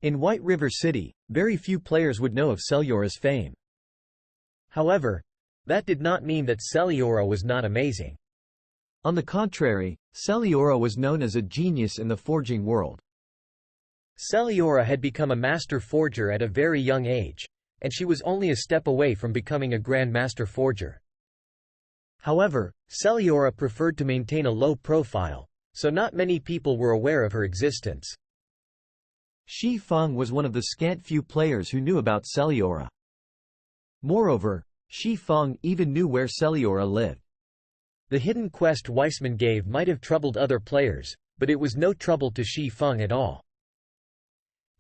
In White River City, very few players would know of Celiora's fame. However, that did not mean that Celiora was not amazing. On the contrary, Celiora was known as a genius in the forging world. Celiora had become a master forger at a very young age, and she was only a step away from becoming a Grand Master Forger. However, Celiora preferred to maintain a low profile, so not many people were aware of her existence. Shi Feng was one of the scant few players who knew about Celiora. Moreover, Shi Feng even knew where Celiora lived. The hidden quest Weissman gave might have troubled other players, but it was no trouble to Shi Feng at all.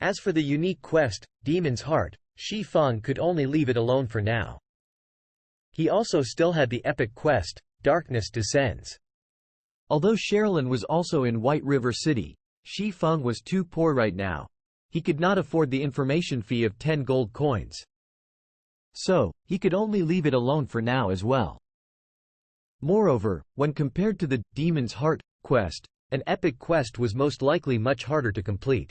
As for the unique quest, Demon's Heart, Shi Feng could only leave it alone for now. He also still had the epic quest, Darkness Descends. Although Sherilyn was also in White River City, Shi Feng was too poor right now. He could not afford the information fee of 10 gold coins. So, he could only leave it alone for now as well. Moreover, when compared to the Demon's Heart quest, an epic quest was most likely much harder to complete.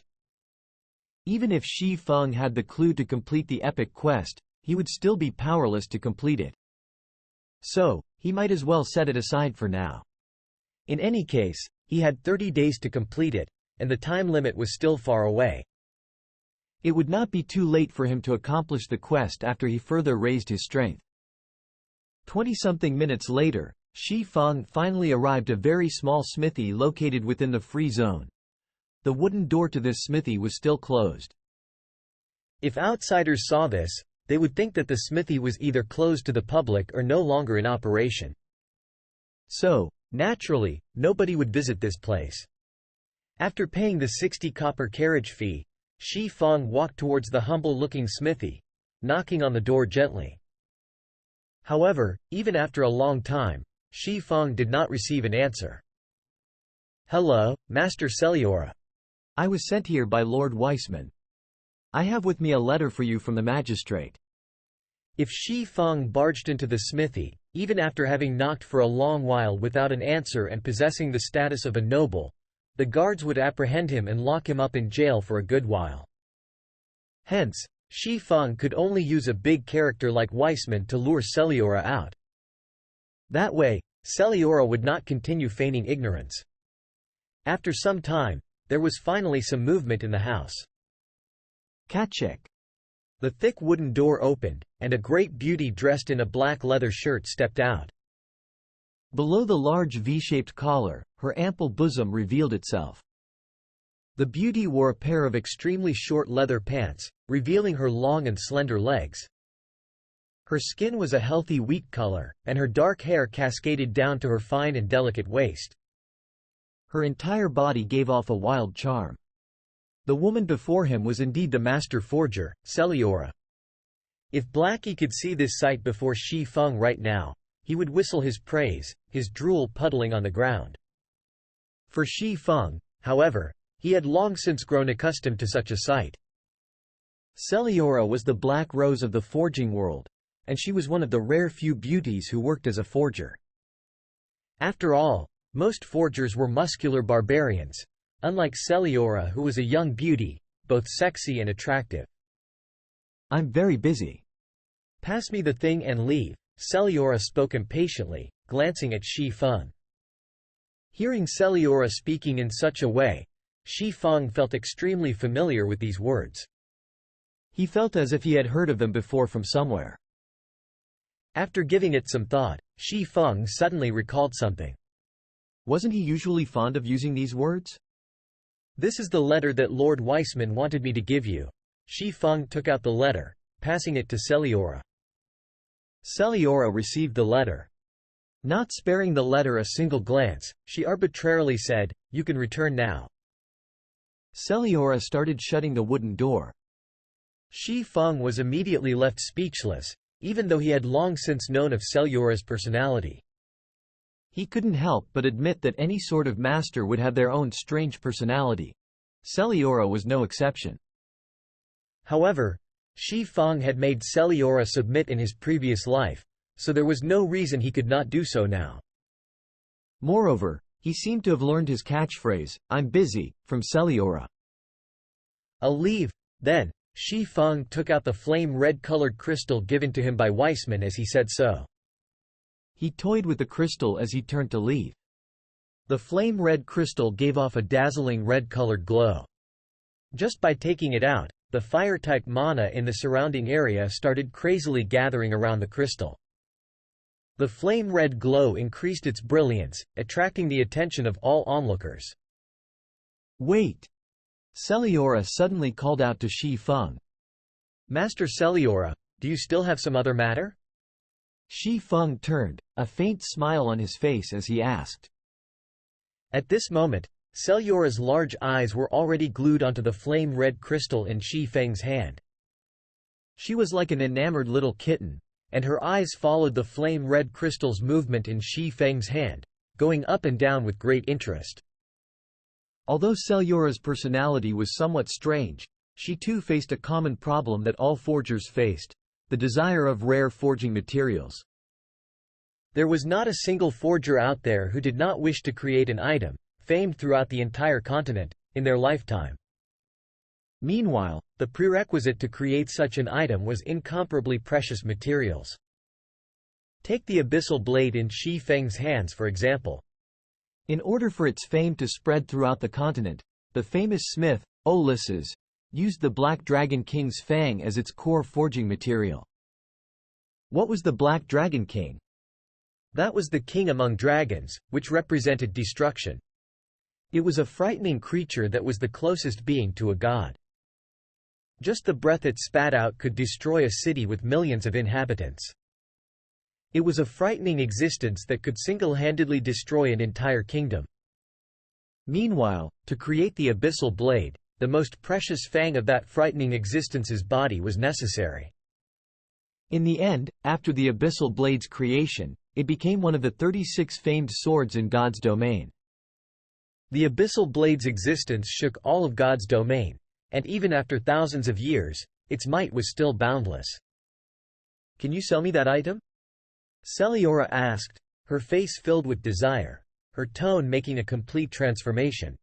Even if Shi Feng had the clue to complete the epic quest, he would still be powerless to complete it. So, he might as well set it aside for now. In any case, he had 30 days to complete it, and the time limit was still far away. It would not be too late for him to accomplish the quest after he further raised his strength. 20-something minutes later, Shi Feng finally arrived at a very small smithy located within the free zone. The wooden door to this smithy was still closed. If outsiders saw this, they would think that the smithy was either closed to the public or no longer in operation. So, naturally, nobody would visit this place. After paying the 60 copper carriage fee, Shi Feng walked towards the humble-looking smithy, knocking on the door gently. However, even after a long time, Shi Feng did not receive an answer. "Hello, Master Celiora. I was sent here by Lord Weissman. I have with me a letter for you from the magistrate." If Shi Feng barged into the smithy, even after having knocked for a long while without an answer and possessing the status of a noble, the guards would apprehend him and lock him up in jail for a good while. Hence, Shi Feng could only use a big character like Weissman to lure Celiora out. That way, Celiora would not continue feigning ignorance. After some time, there was finally some movement in the house. Kachik. The thick wooden door opened, and a great beauty dressed in a black leather shirt stepped out. Below the large V-shaped collar, her ample bosom revealed itself. The beauty wore a pair of extremely short leather pants, revealing her long and slender legs. Her skin was a healthy wheat color, and her dark hair cascaded down to her fine and delicate waist. Her entire body gave off a wild charm. The woman before him was indeed the master forger, Celiora. If Blackie could see this sight before Shi Feng right now, he would whistle his praise, his drool puddling on the ground. For Shi Feng, however, he had long since grown accustomed to such a sight. Celiora was the black rose of the forging world, and she was one of the rare few beauties who worked as a forger. After all, most forgers were muscular barbarians, unlike Celiora, who was a young beauty, both sexy and attractive. "I'm very busy. Pass me the thing and leave," Celiora spoke impatiently, glancing at Shi Feng. Hearing Celiora speaking in such a way, Shi Feng felt extremely familiar with these words. He felt as if he had heard of them before from somewhere. After giving it some thought, Shi Feng suddenly recalled something. Wasn't he usually fond of using these words? "This is the letter that Lord Weissman wanted me to give you." Shi Feng took out the letter, passing it to Celiora. Celiora received the letter. Not sparing the letter a single glance, she arbitrarily said, "You can return now." Celiora started shutting the wooden door. Shi Feng was immediately left speechless, even though he had long since known of Celiora's personality. He couldn't help but admit that any sort of master would have their own strange personality. Celiora was no exception. However, Shi Feng had made Celiora submit in his previous life, so there was no reason he could not do so now. Moreover, he seemed to have learned his catchphrase, "I'm busy," from Celiora. "I'll leave." Then, Shi Feng took out the flame-red-colored crystal given to him by Weissman as he said so. He toyed with the crystal as he turned to leave. The flame-red crystal gave off a dazzling red-colored glow. Just by taking it out, the fire-type mana in the surrounding area started crazily gathering around the crystal. The flame-red glow increased its brilliance, attracting the attention of all onlookers. "Wait!" Celiora suddenly called out to Shi Feng. "Master Celiora, do you still have some other matter?" Shi Feng turned, a faint smile on his face as he asked. At this moment, Celiora's large eyes were already glued onto the flame-red crystal in Shi Feng's hand. She was like an enamored little kitten, and her eyes followed the flame-red crystal's movement in Shi Feng's hand, going up and down with great interest. Although Celiora's personality was somewhat strange, she too faced a common problem that all forgers faced: the desire of rare forging materials. There was not a single forger out there who did not wish to create an item, famed throughout the entire continent, in their lifetime. Meanwhile, the prerequisite to create such an item was incomparably precious materials. Take the abyssal blade in Shi Feng's hands for example. In order for its fame to spread throughout the continent, the famous smith, Ulysses, used the Black Dragon King's fang as its core forging material. What was the Black Dragon King? That was the king among dragons, which represented destruction. It was a frightening creature that was the closest being to a god. Just the breath it spat out could destroy a city with millions of inhabitants. It was a frightening existence that could single-handedly destroy an entire kingdom. Meanwhile, to create the abyssal blade, the most precious fang of that frightening existence's body was necessary. In the end, after the abyssal blade's creation, it became one of the 36 famed swords in God's domain. The abyssal blade's existence shook all of God's domain, and even after thousands of years, its might was still boundless. "Can you sell me that item?" Celiora asked, her face filled with desire, her tone making a complete transformation.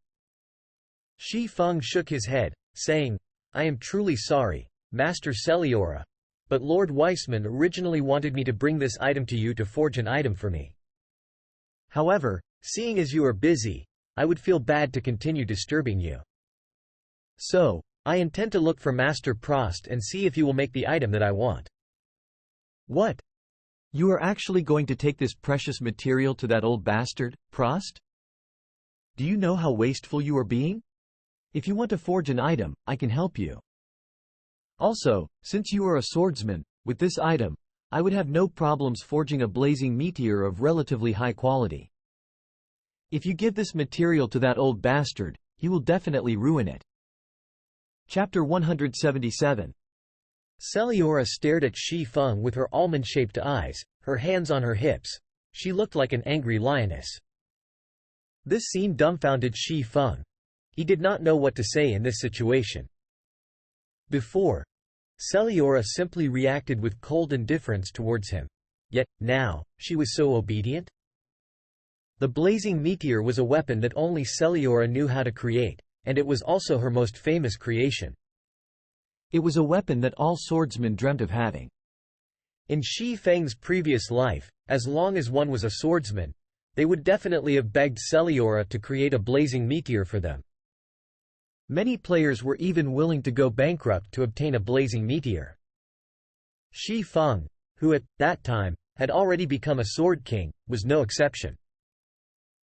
Shi Feng shook his head, saying, "I am truly sorry, Master Celiora, but Lord Weissman originally wanted me to bring this item to you to forge an item for me. However, seeing as you are busy, I would feel bad to continue disturbing you. So, I intend to look for Master Prost and see if he will make the item that I want." "What? You are actually going to take this precious material to that old bastard, Prost? Do you know how wasteful you are being? If you want to forge an item, I can help you. Also, since you are a swordsman, with this item, I would have no problems forging a blazing meteor of relatively high quality. If you give this material to that old bastard, he will definitely ruin it." Chapter 177. Celiora stared at Shi Feng with her almond-shaped eyes, her hands on her hips. She looked like an angry lioness. This scene dumbfounded Shi Feng. He did not know what to say in this situation. Before, Celiora simply reacted with cold indifference towards him. Yet, now, she was so obedient? The blazing meteor was a weapon that only Celiora knew how to create, and it was also her most famous creation. It was a weapon that all swordsmen dreamt of having. In Shi Feng's previous life, as long as one was a swordsman, they would definitely have begged Celiora to create a blazing meteor for them. Many players were even willing to go bankrupt to obtain a blazing meteor. Shi Feng, who at that time had already become a sword king, was no exception.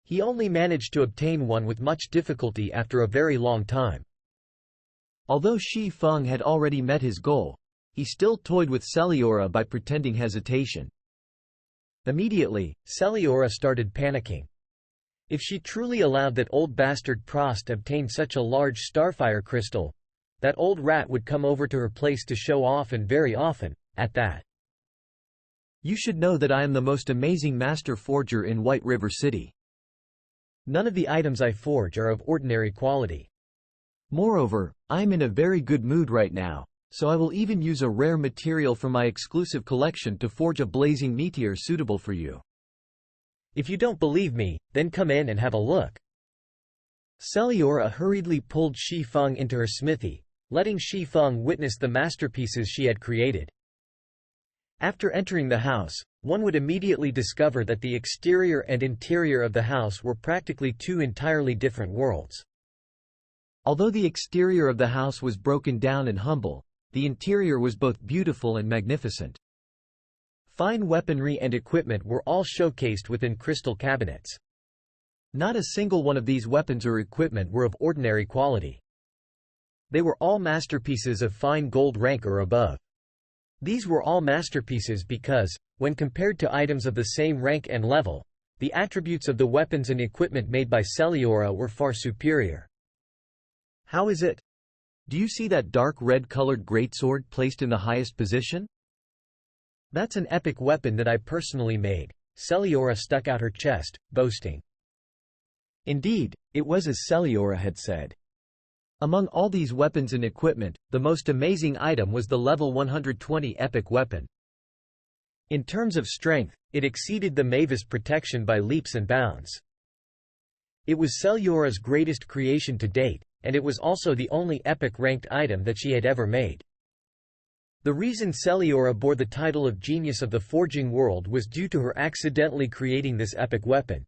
He only managed to obtain one with much difficulty after a very long time. Although Shi Feng had already met his goal, he still toyed with Celiora by pretending hesitation. Immediately, Celiora started panicking. If she truly allowed that old bastard Prost obtain such a large starfire crystal, that old rat would come over to her place to show off, and very often, at that. You should know that I am the most amazing master forger in White River City. None of the items I forge are of ordinary quality. Moreover, I am in a very good mood right now, so I will even use a rare material from my exclusive collection to forge a blazing meteor suitable for you. If you don't believe me, then come in and have a look. Celiora hurriedly pulled Shi Feng into her smithy, letting Shi Feng witness the masterpieces she had created. After entering the house, one would immediately discover that the exterior and interior of the house were practically two entirely different worlds. Although the exterior of the house was broken down and humble, the interior was both beautiful and magnificent. Fine weaponry and equipment were all showcased within crystal cabinets. Not a single one of these weapons or equipment were of ordinary quality. They were all masterpieces of fine gold rank or above. These were all masterpieces because, when compared to items of the same rank and level, the attributes of the weapons and equipment made by Celiora were far superior. How is it? Do you see that dark red-colored greatsword placed in the highest position? That's an epic weapon that I personally made. Celiora stuck out her chest, boasting. Indeed, it was as Celiora had said. Among all these weapons and equipment, the most amazing item was the level 120 epic weapon. In terms of strength, it exceeded the Mavis protection by leaps and bounds. It was Celiora's greatest creation to date, and it was also the only epic-ranked item that she had ever made. The reason Celiora bore the title of Genius of the Forging World was due to her accidentally creating this epic weapon.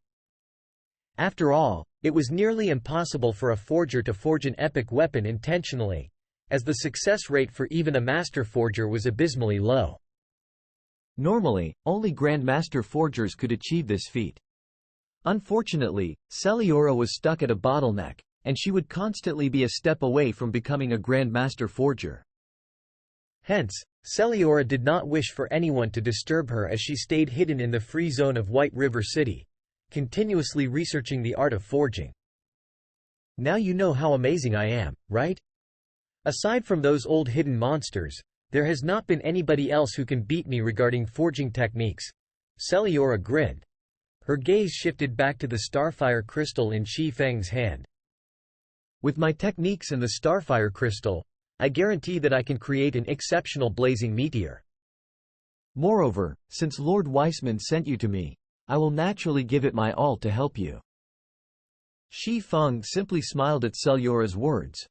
After all, it was nearly impossible for a forger to forge an epic weapon intentionally, as the success rate for even a master forger was abysmally low. Normally, only grandmaster forgers could achieve this feat. Unfortunately, Celiora was stuck at a bottleneck, and she would constantly be a step away from becoming a grandmaster forger. Hence, Celiora did not wish for anyone to disturb her as she stayed hidden in the free zone of White River City, continuously researching the art of forging. Now you know how amazing I am, right? Aside from those old hidden monsters, there has not been anybody else who can beat me regarding forging techniques. Celiora grinned. Her gaze shifted back to the starfire crystal in Shi Feng's hand. With my techniques and the starfire crystal, I guarantee that I can create an exceptional blazing meteor. Moreover, since Lord Weissman sent you to me, I will naturally give it my all to help you. Shi Feng simply smiled at Celiora's words.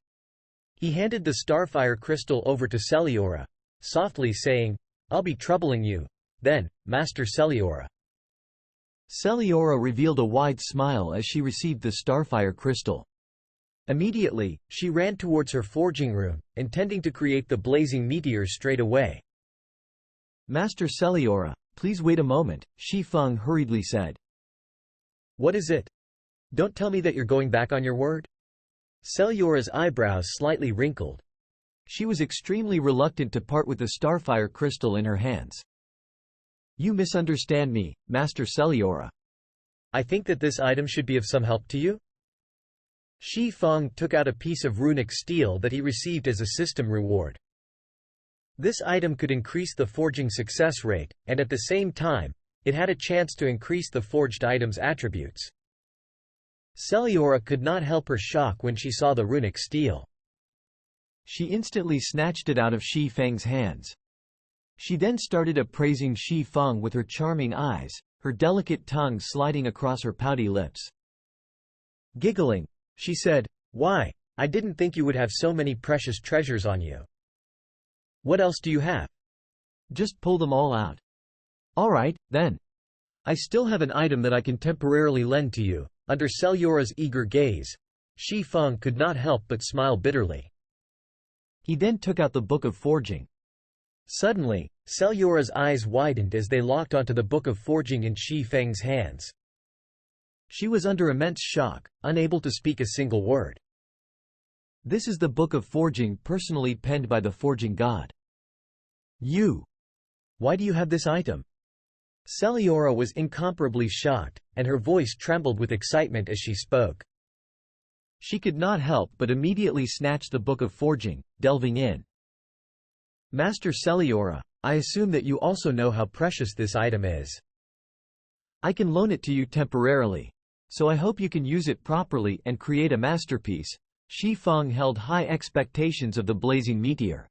He handed the starfire crystal over to Celiora, softly saying, "I'll be troubling you, then, Master Celiora." Celiora revealed a wide smile as she received the starfire crystal. Immediately, she ran towards her forging room, intending to create the blazing meteor straight away. Master Celiora, please wait a moment, Shi Feng hurriedly said. What is it? Don't tell me that you're going back on your word? Celiora's eyebrows slightly wrinkled. She was extremely reluctant to part with the starfire crystal in her hands. You misunderstand me, Master Celiora. I think that this item should be of some help to you? Shi Feng took out a piece of runic steel that he received as a system reward. This item could increase the forging success rate, and at the same time, it had a chance to increase the forged item's attributes. Celiora could not help her shock when she saw the runic steel. She instantly snatched it out of Shi Feng's hands. She then started appraising Shi Feng with her charming eyes, her delicate tongue sliding across her pouty lips. Giggling, she said, "Why, I didn't think you would have so many precious treasures on you. What else do you have? Just pull them all out." "All right, then. I still have an item that I can temporarily lend to you." Under Celiora's eager gaze, Shi Feng could not help but smile bitterly. He then took out the Book of Forging. Suddenly, Celiora's eyes widened as they locked onto the Book of Forging in Shi Feng's hands. She was under immense shock, unable to speak a single word. "This is the Book of Forging personally penned by the Forging God. Why do you have this item?" Celiora was incomparably shocked, and her voice trembled with excitement as she spoke. She could not help but immediately snatch the Book of Forging, delving in. Master Celiora, I assume that you also know how precious this item is. I can loan it to you temporarily, so I hope you can use it properly and create a masterpiece. Shi Feng held high expectations of the blazing meteor.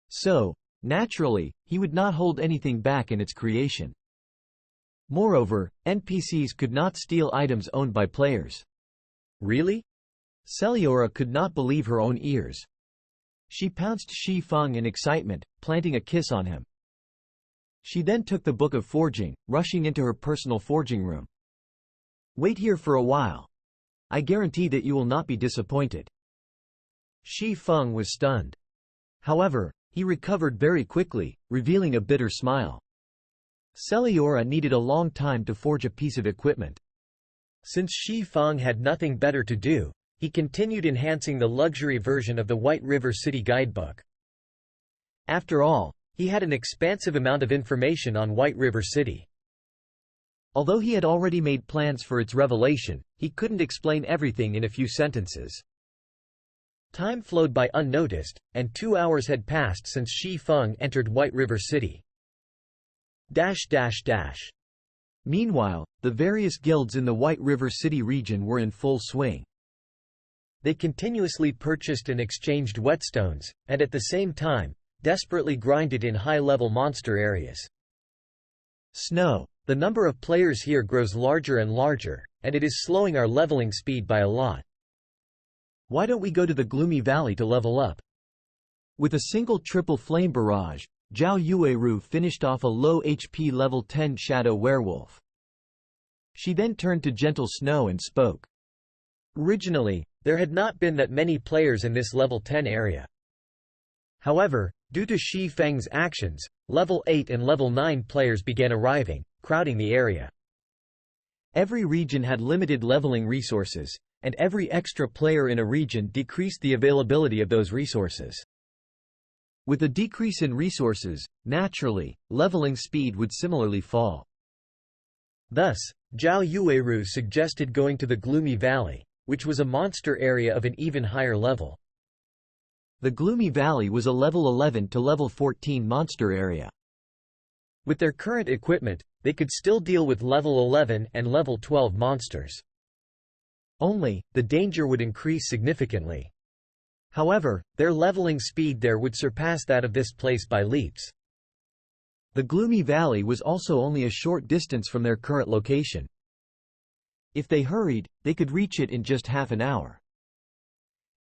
So, naturally, he would not hold anything back in its creation. Moreover, NPCs could not steal items owned by players. Really? Celiora could not believe her own ears. She pounced Shi Feng in excitement, planting a kiss on him. She then took the book of forging, rushing into her personal forging room. Wait here for a while. I guarantee that you will not be disappointed. Shi Feng was stunned. However, he recovered very quickly, revealing a bitter smile. Celiora needed a long time to forge a piece of equipment. Since Shi Feng had nothing better to do, he continued enhancing the luxury version of the White River City guidebook. After all, he had an expansive amount of information on White River City. Although he had already made plans for its revelation, he couldn't explain everything in a few sentences. Time flowed by unnoticed, and 2 hours had passed since Shi Feng entered White River City. Meanwhile, the various guilds in the White River City region were in full swing. They continuously purchased and exchanged whetstones, and at the same time, desperately grinded in high-level monster areas. Snow. The number of players here grows larger and larger, and it is slowing our leveling speed by a lot. Why don't we go to the Gloomy Valley to level up? With a single triple flame barrage, Zhao Yueru finished off a low HP level 10 shadow werewolf. She then turned to Gentle Snow and spoke. Originally, there had not been that many players in this level 10 area. However, due to Shi Feng's actions, level 8 and level 9 players began arriving, crowding the area. Every region had limited leveling resources, and every extra player in a region decreased the availability of those resources. With a decrease in resources, naturally, leveling speed would similarly fall. Thus, Zhao Yueru suggested going to the Gloomy Valley, which was a monster area of an even higher level. The Gloomy Valley was a level 11 to level 14 monster area. With their current equipment, they could still deal with level 11 and level 12 monsters. Only, the danger would increase significantly. However, their leveling speed there would surpass that of this place by leaps. The Gloomy Valley was also only a short distance from their current location. If they hurried, they could reach it in just half an hour.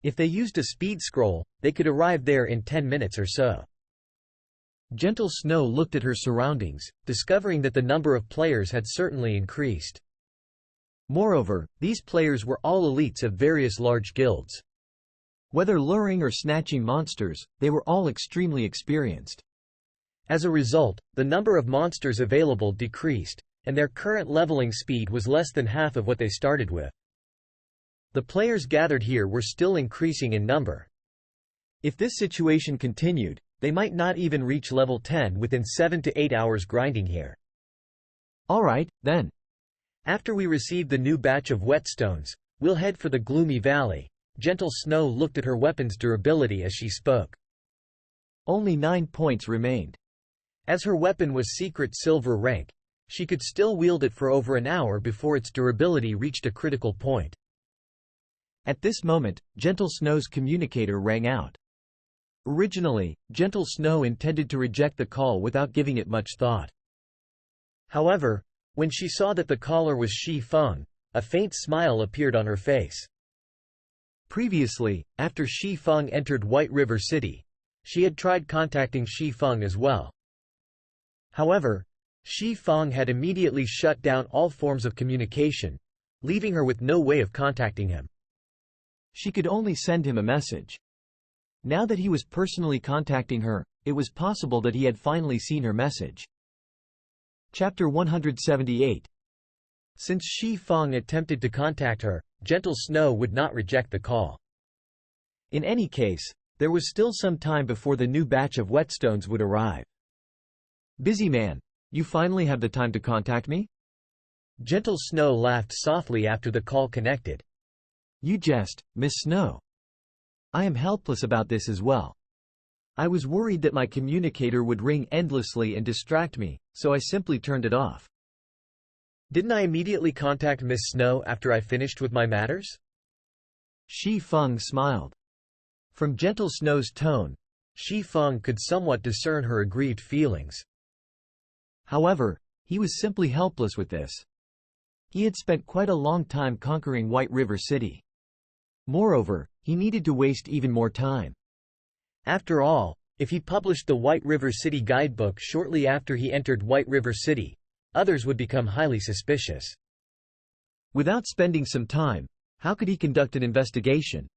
If they used a speed scroll, they could arrive there in 10 minutes or so. Gentle Snow looked at her surroundings, discovering that the number of players had certainly increased. Moreover, these players were all elites of various large guilds. Whether luring or snatching monsters, they were all extremely experienced. As a result, the number of monsters available decreased, and their current leveling speed was less than half of what they started with. The players gathered here were still increasing in number. If this situation continued, they might not even reach level 10 within 7 to 8 hours grinding here. Alright, then. After we receive the new batch of whetstones, we'll head for the Gloomy Valley. Gentle Snow looked at her weapon's durability as she spoke. Only 9 points remained. As her weapon was secret silver rank, she could still wield it for over an hour before its durability reached a critical point. At this moment, Gentle Snow's communicator rang out. Originally, Gentle Snow intended to reject the call without giving it much thought. However, when she saw that the caller was Shi Feng, a faint smile appeared on her face. Previously, after Shi Feng entered White River City, she had tried contacting Shi Feng as well. However, Shi Feng had immediately shut down all forms of communication, leaving her with no way of contacting him. She could only send him a message. Now that he was personally contacting her, it was possible that he had finally seen her message. Chapter 178. Since Shi Feng attempted to contact her, Gentle Snow would not reject the call. In any case, there was still some time before the new batch of whetstones would arrive. Busy man, you finally have the time to contact me? Gentle Snow laughed softly after the call connected. You jest, Miss Snow. I am helpless about this as well. I was worried that my communicator would ring endlessly and distract me, so I simply turned it off. Didn't I immediately contact Miss Snow after I finished with my matters? Xi Feng smiled. From Gentle Snow's tone, Xi Feng could somewhat discern her aggrieved feelings. However, he was simply helpless with this. He had spent quite a long time conquering White River City. Moreover, he needed to waste even more time. After all, if he published the White River City guidebook shortly after he entered White River City, others would become highly suspicious. Without spending some time, how could he conduct an investigation?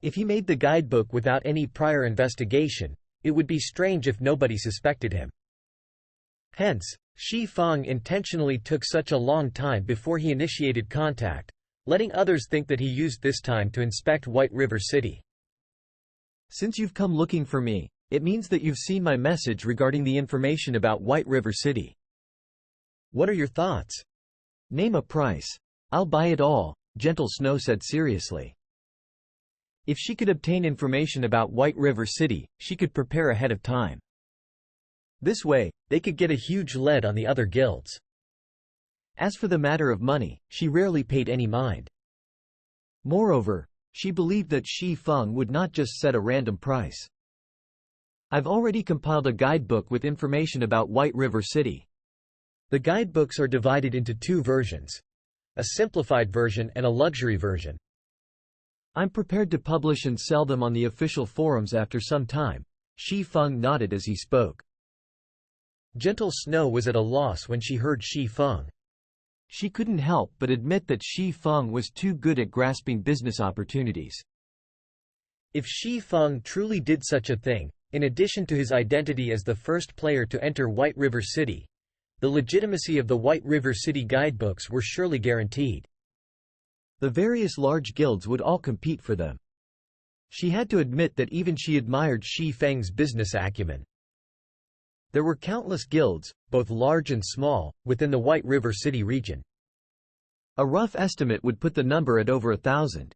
If he made the guidebook without any prior investigation, it would be strange if nobody suspected him. Hence, Xi Feng intentionally took such a long time before he initiated contact, letting others think that he used this time to inspect White River City. Since you've come looking for me, it means that you've seen my message regarding the information about White River City. What are your thoughts? Name a price. I'll buy it all, Gentle Snow said seriously. If she could obtain information about White River City, she could prepare ahead of time. This way, they could get a huge lead on the other guilds. As for the matter of money, she rarely paid any mind. Moreover, she believed that Xi Feng would not just set a random price. I've already compiled a guidebook with information about White River City. The guidebooks are divided into two versions: a simplified version and a luxury version. I'm prepared to publish and sell them on the official forums after some time. Xi Feng nodded as he spoke. Gentle Snow was at a loss when she heard Xi Feng. She couldn't help but admit that Xi Feng was too good at grasping business opportunities. If Xi Feng truly did such a thing, in addition to his identity as the first player to enter White River City, the legitimacy of the White River City guidebooks were surely guaranteed. The various large guilds would all compete for them. She had to admit that even she admired Xi Feng's business acumen. There were countless guilds, both large and small, within the White River City region. A rough estimate would put the number at over 1,000.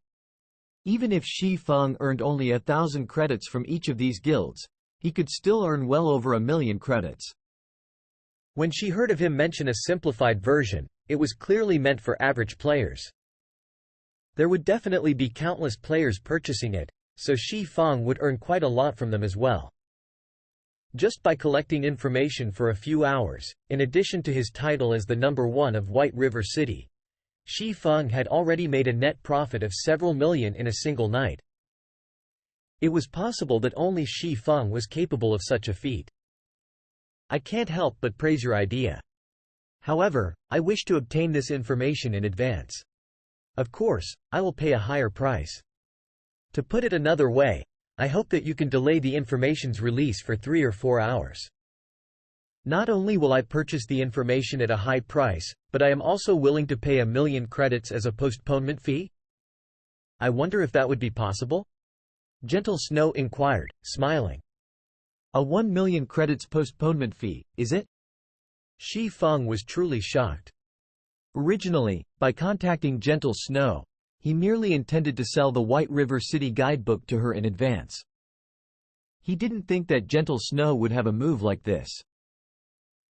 Even if Xi Feng earned only 1,000 credits from each of these guilds, he could still earn well over 1,000,000 credits. When she heard of him mention a simplified version, it was clearly meant for average players. There would definitely be countless players purchasing it, so Xi Feng would earn quite a lot from them as well. Just by collecting information for a few hours, in addition to his title as the number one of White River City, Xi Feng had already made a net profit of several million in a single night. It was possible that only Xi Feng was capable of such a feat. I can't help but praise your idea. However, I wish to obtain this information in advance. Of course, I will pay a higher price. To put it another way, I hope that you can delay the information's release for 3 or 4 hours. Not only will I purchase the information at a high price, but I am also willing to pay 1,000,000 credits as a postponement fee? I wonder if that would be possible? Gentle Snow inquired, smiling. A 1,000,000 credits postponement fee, is it? Xi Feng was truly shocked. Originally, by contacting Gentle Snow, he merely intended to sell the White River City guidebook to her in advance. He didn't think that Gentle Snow would have a move like this.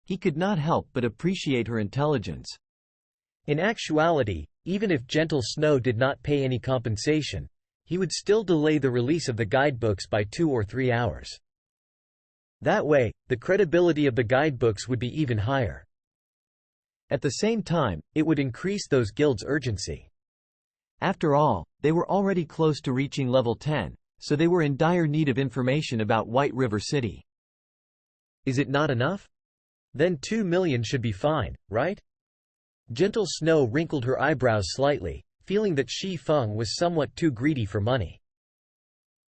He could not help but appreciate her intelligence. In actuality, even if Gentle Snow did not pay any compensation, he would still delay the release of the guidebooks by 2 or 3 hours. That way, the credibility of the guidebooks would be even higher. At the same time, it would increase those guilds' urgency. After all, they were already close to reaching level 10, so they were in dire need of information about White River City. Is it not enough? Then 2 million should be fine, right? Gentle Snow wrinkled her eyebrows slightly, feeling that Xi Feng was somewhat too greedy for money.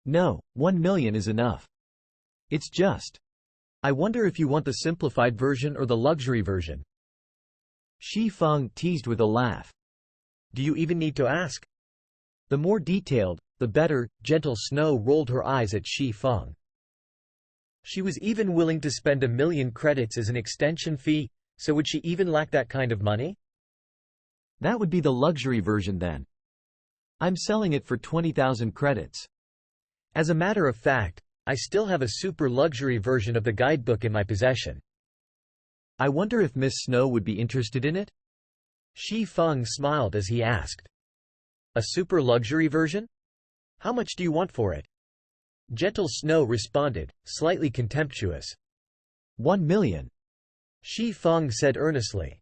No, 1 million is enough. It's just. I wonder if you want the simplified version or the luxury version. Xi Feng teased with a laugh. Do you even need to ask? The more detailed, the better. Gentle Snow rolled her eyes at Xi Feng. She was even willing to spend 1,000,000 credits as an extension fee, so would she even lack that kind of money? That would be the luxury version then. I'm selling it for 20,000 credits. As a matter of fact, I still have a super luxury version of the guidebook in my possession. I wonder if Miss Snow would be interested in it? Xi Feng smiled as he asked. A super luxury version? How much do you want for it? Gentle Snow responded, slightly contemptuous. 1 million. Xi Feng said earnestly.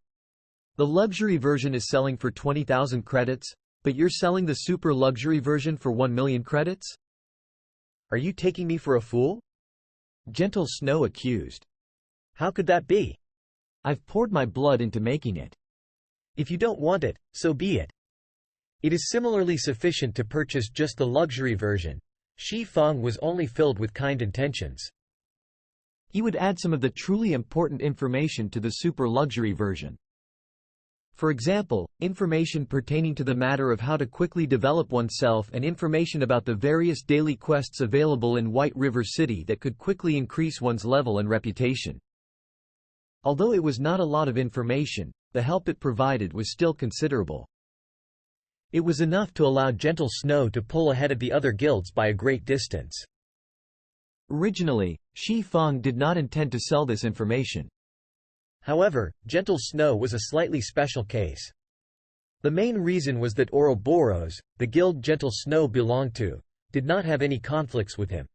The luxury version is selling for 20,000 credits, but you're selling the super luxury version for 1 million credits? Are you taking me for a fool? Gentle Snow accused. How could that be? I've poured my blood into making it. If you don't want it, so be it. It is similarly sufficient to purchase just the luxury version. Xi Feng was only filled with kind intentions. He would add some of the truly important information to the super luxury version. For example, information pertaining to the matter of how to quickly develop oneself and information about the various daily quests available in White River City that could quickly increase one's level and reputation. Although it was not a lot of information, the help it provided was still considerable. It was enough to allow Gentle Snow to pull ahead of the other guilds by a great distance. Originally, Xi Feng did not intend to sell this information. However, Gentle Snow was a slightly special case. The main reason was that Ouroboros, the guild Gentle Snow belonged to, did not have any conflicts with him.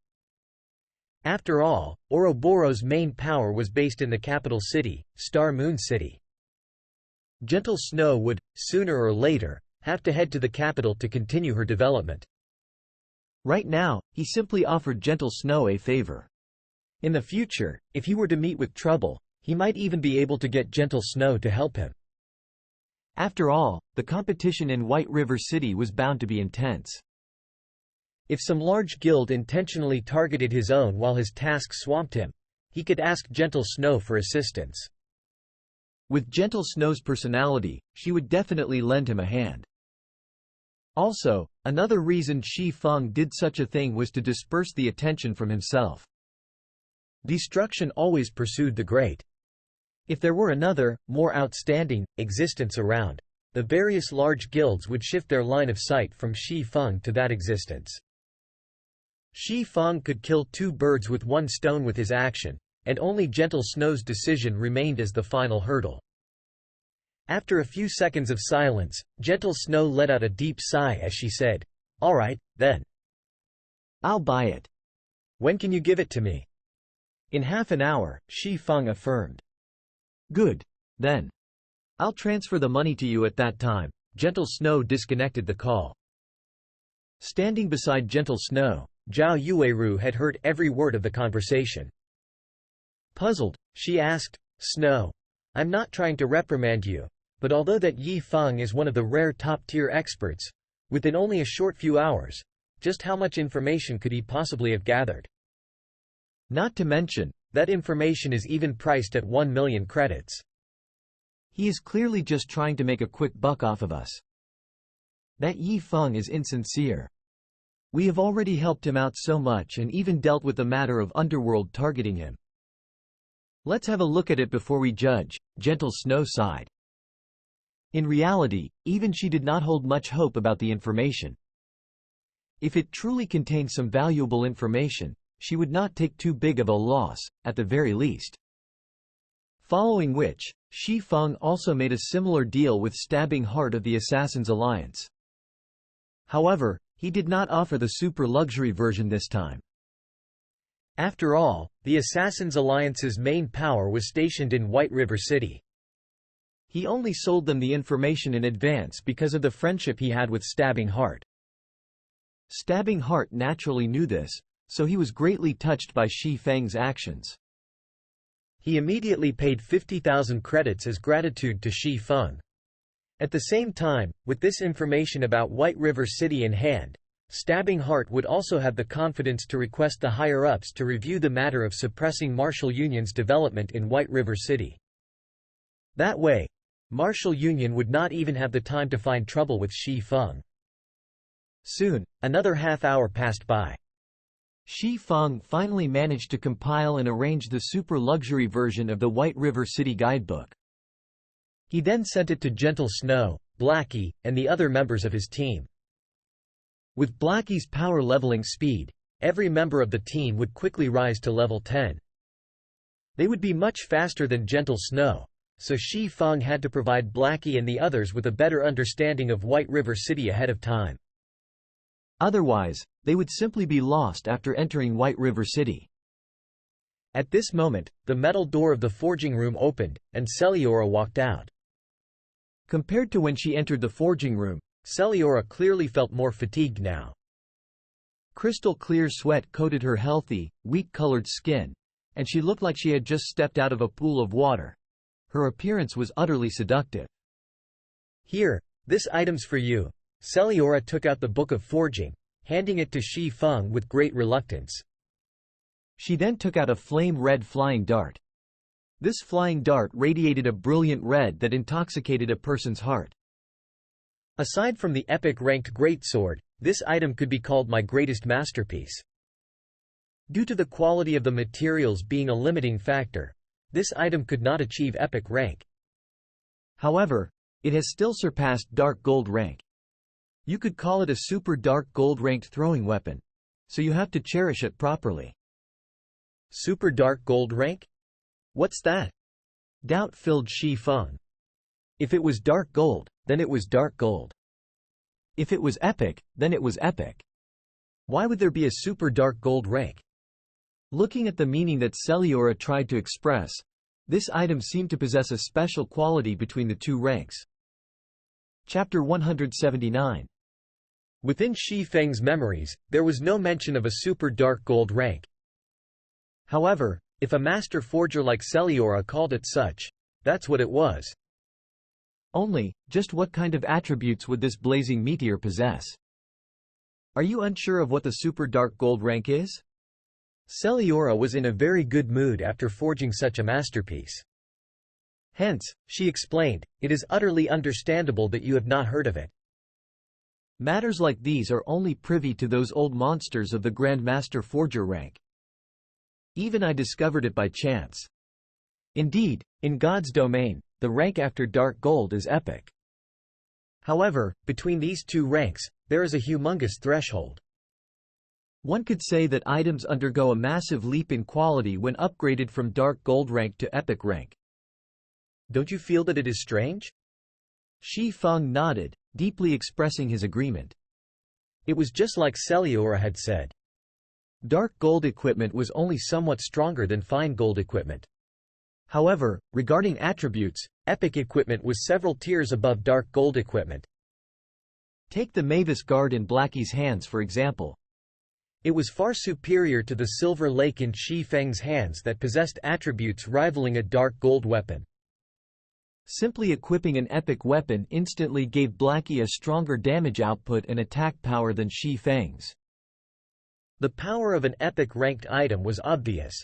After all, Ouroboros' main power was based in the capital city, Star Moon City. Gentle Snow would, sooner or later, have to head to the capital to continue her development. Right now, he simply offered Gentle Snow a favor. In the future, if he were to meet with trouble, he might even be able to get Gentle Snow to help him. After all, the competition in White River City was bound to be intense. If some large guild intentionally targeted his own while his task swamped him, he could ask Gentle Snow for assistance. With Gentle Snow's personality, she would definitely lend him a hand. Also, another reason Xi Feng did such a thing was to disperse the attention from himself. Destruction always pursued the great. If there were another, more outstanding, existence around, the various large guilds would shift their line of sight from Xi Feng to that existence. Xi Feng could kill two birds with one stone with his action, and only Gentle Snow's decision remained as the final hurdle. After a few seconds of silence, Gentle Snow let out a deep sigh as she said, "All right, then. I'll buy it." "When can you give it to me?" "In half an hour," Xi Feng affirmed. "Good. Then. I'll transfer the money to you at that time." Gentle Snow disconnected the call. Standing beside Gentle Snow, Zhao Yueru had heard every word of the conversation. Puzzled, she asked, "Snow, I'm not trying to reprimand you, but although that Yi Feng is one of the rare top-tier experts, within only a short few hours, just how much information could he possibly have gathered? Not to mention, that information is even priced at 1 million credits. He is clearly just trying to make a quick buck off of us. That Yi Feng is insincere. We have already helped him out so much and even dealt with the matter of Underworld targeting him. Let's have a look at it before we judge," Gentle Snow sighed. In reality, even she did not hold much hope about the information. If it truly contained some valuable information, she would not take too big of a loss, at the very least. Following which, Xi Feng also made a similar deal with Stabbing Heart of the Assassin's Alliance. However, he did not offer the super luxury version this time. After all, the Assassin's Alliance's main power was stationed in White River City. He only sold them the information in advance because of the friendship he had with Stabbing Heart. Stabbing Heart naturally knew this, so he was greatly touched by Xi Feng's actions. He immediately paid 50,000 credits as gratitude to Xi Feng. At the same time, with this information about White River City in hand, Stabbing Heart would also have the confidence to request the higher-ups to review the matter of suppressing Martial Union's development in White River City. That way, Martial Union would not even have the time to find trouble with Xi Feng. Soon, another half-hour passed by. Xi Feng finally managed to compile and arrange the super luxury version of the White River City guidebook. He then sent it to Gentle Snow, Blackie, and the other members of his team. With Blackie's power-leveling speed, every member of the team would quickly rise to level 10. They would be much faster than gentle snow, so Shi Feng had to provide Blackie and the others with a better understanding of White River City ahead of time. Otherwise, they would simply be lost after entering White River City. At this moment, the metal door of the forging room opened, and Celiora walked out. Compared to when she entered the forging room, Celiora clearly felt more fatigued now. Crystal clear sweat coated her healthy, wheat-colored skin, and she looked like she had just stepped out of a pool of water. Her appearance was utterly seductive. Here, this item's for you. Celiora took out the book of forging, handing it to Shi Feng with great reluctance. She then took out a flame-red flying dart. This flying dart radiated a brilliant red that intoxicated a person's heart. Aside from the epic-ranked greatsword, this item could be called my greatest masterpiece. Due to the quality of the materials being a limiting factor, this item could not achieve epic rank. However, it has still surpassed dark gold rank. You could call it a super dark gold ranked throwing weapon, so you have to cherish it properly. Super dark gold rank? What's that? Doubt filled Shi Feng. If it was dark gold, then it was dark gold. If it was epic, then it was epic. Why would there be a super dark gold rank? Looking at the meaning that Celiora tried to express, this item seemed to possess a special quality between the two ranks. Chapter 179. Within Shi Feng's memories, there was no mention of a super dark gold rank. However, if a master forger like Celiora called it such, that's what it was. Only, just what kind of attributes would this blazing meteor possess? Are you unsure of what the super dark gold rank is? Celiora was in a very good mood after forging such a masterpiece. Hence, she explained, it is utterly understandable that you have not heard of it. Matters like these are only privy to those old monsters of the Grand Master Forger rank. Even I discovered it by chance. Indeed, in God's domain, the rank after dark gold is epic. However, between these two ranks, there is a humongous threshold. One could say that items undergo a massive leap in quality when upgraded from dark gold rank to epic rank. Don't you feel that it is strange? Shi Feng nodded, deeply expressing his agreement. It was just like Celiora had said. Dark gold equipment was only somewhat stronger than fine gold equipment. However, regarding attributes, epic equipment was several tiers above dark gold equipment. Take the Mavis Guard in Blackie's hands for example. It was far superior to the Silver Lake in Shi Feng's hands that possessed attributes rivaling a dark gold weapon. Simply equipping an epic weapon instantly gave Blackie a stronger damage output and attack power than Shi Feng's. The power of an epic-ranked item was obvious.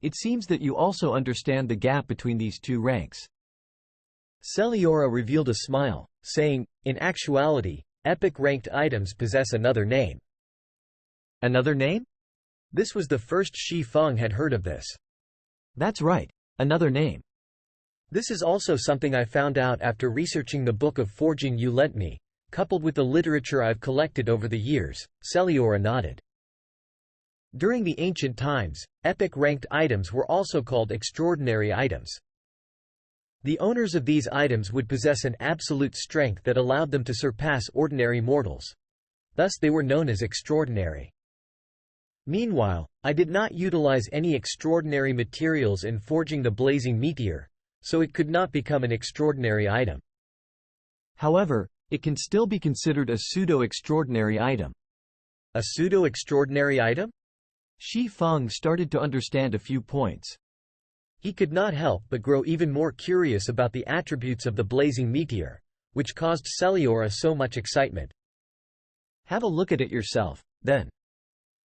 It seems that you also understand the gap between these two ranks. Celiora revealed a smile, saying, in actuality, epic-ranked items possess another name. Another name? This was the first Shi Feng had heard of this. That's right, another name. This is also something I found out after researching the book of forging you lent me, coupled with the literature I've collected over the years. Celiora nodded. During the ancient times, epic-ranked items were also called extraordinary items. The owners of these items would possess an absolute strength that allowed them to surpass ordinary mortals. Thus they were known as extraordinary. Meanwhile, I did not utilize any extraordinary materials in forging the blazing meteor, so it could not become an extraordinary item. However, it can still be considered a pseudo-extraordinary item. A pseudo-extraordinary item? Shi Feng started to understand a few points. He could not help but grow even more curious about the attributes of the blazing meteor, which caused Celiora so much excitement. Have a look at it yourself, then.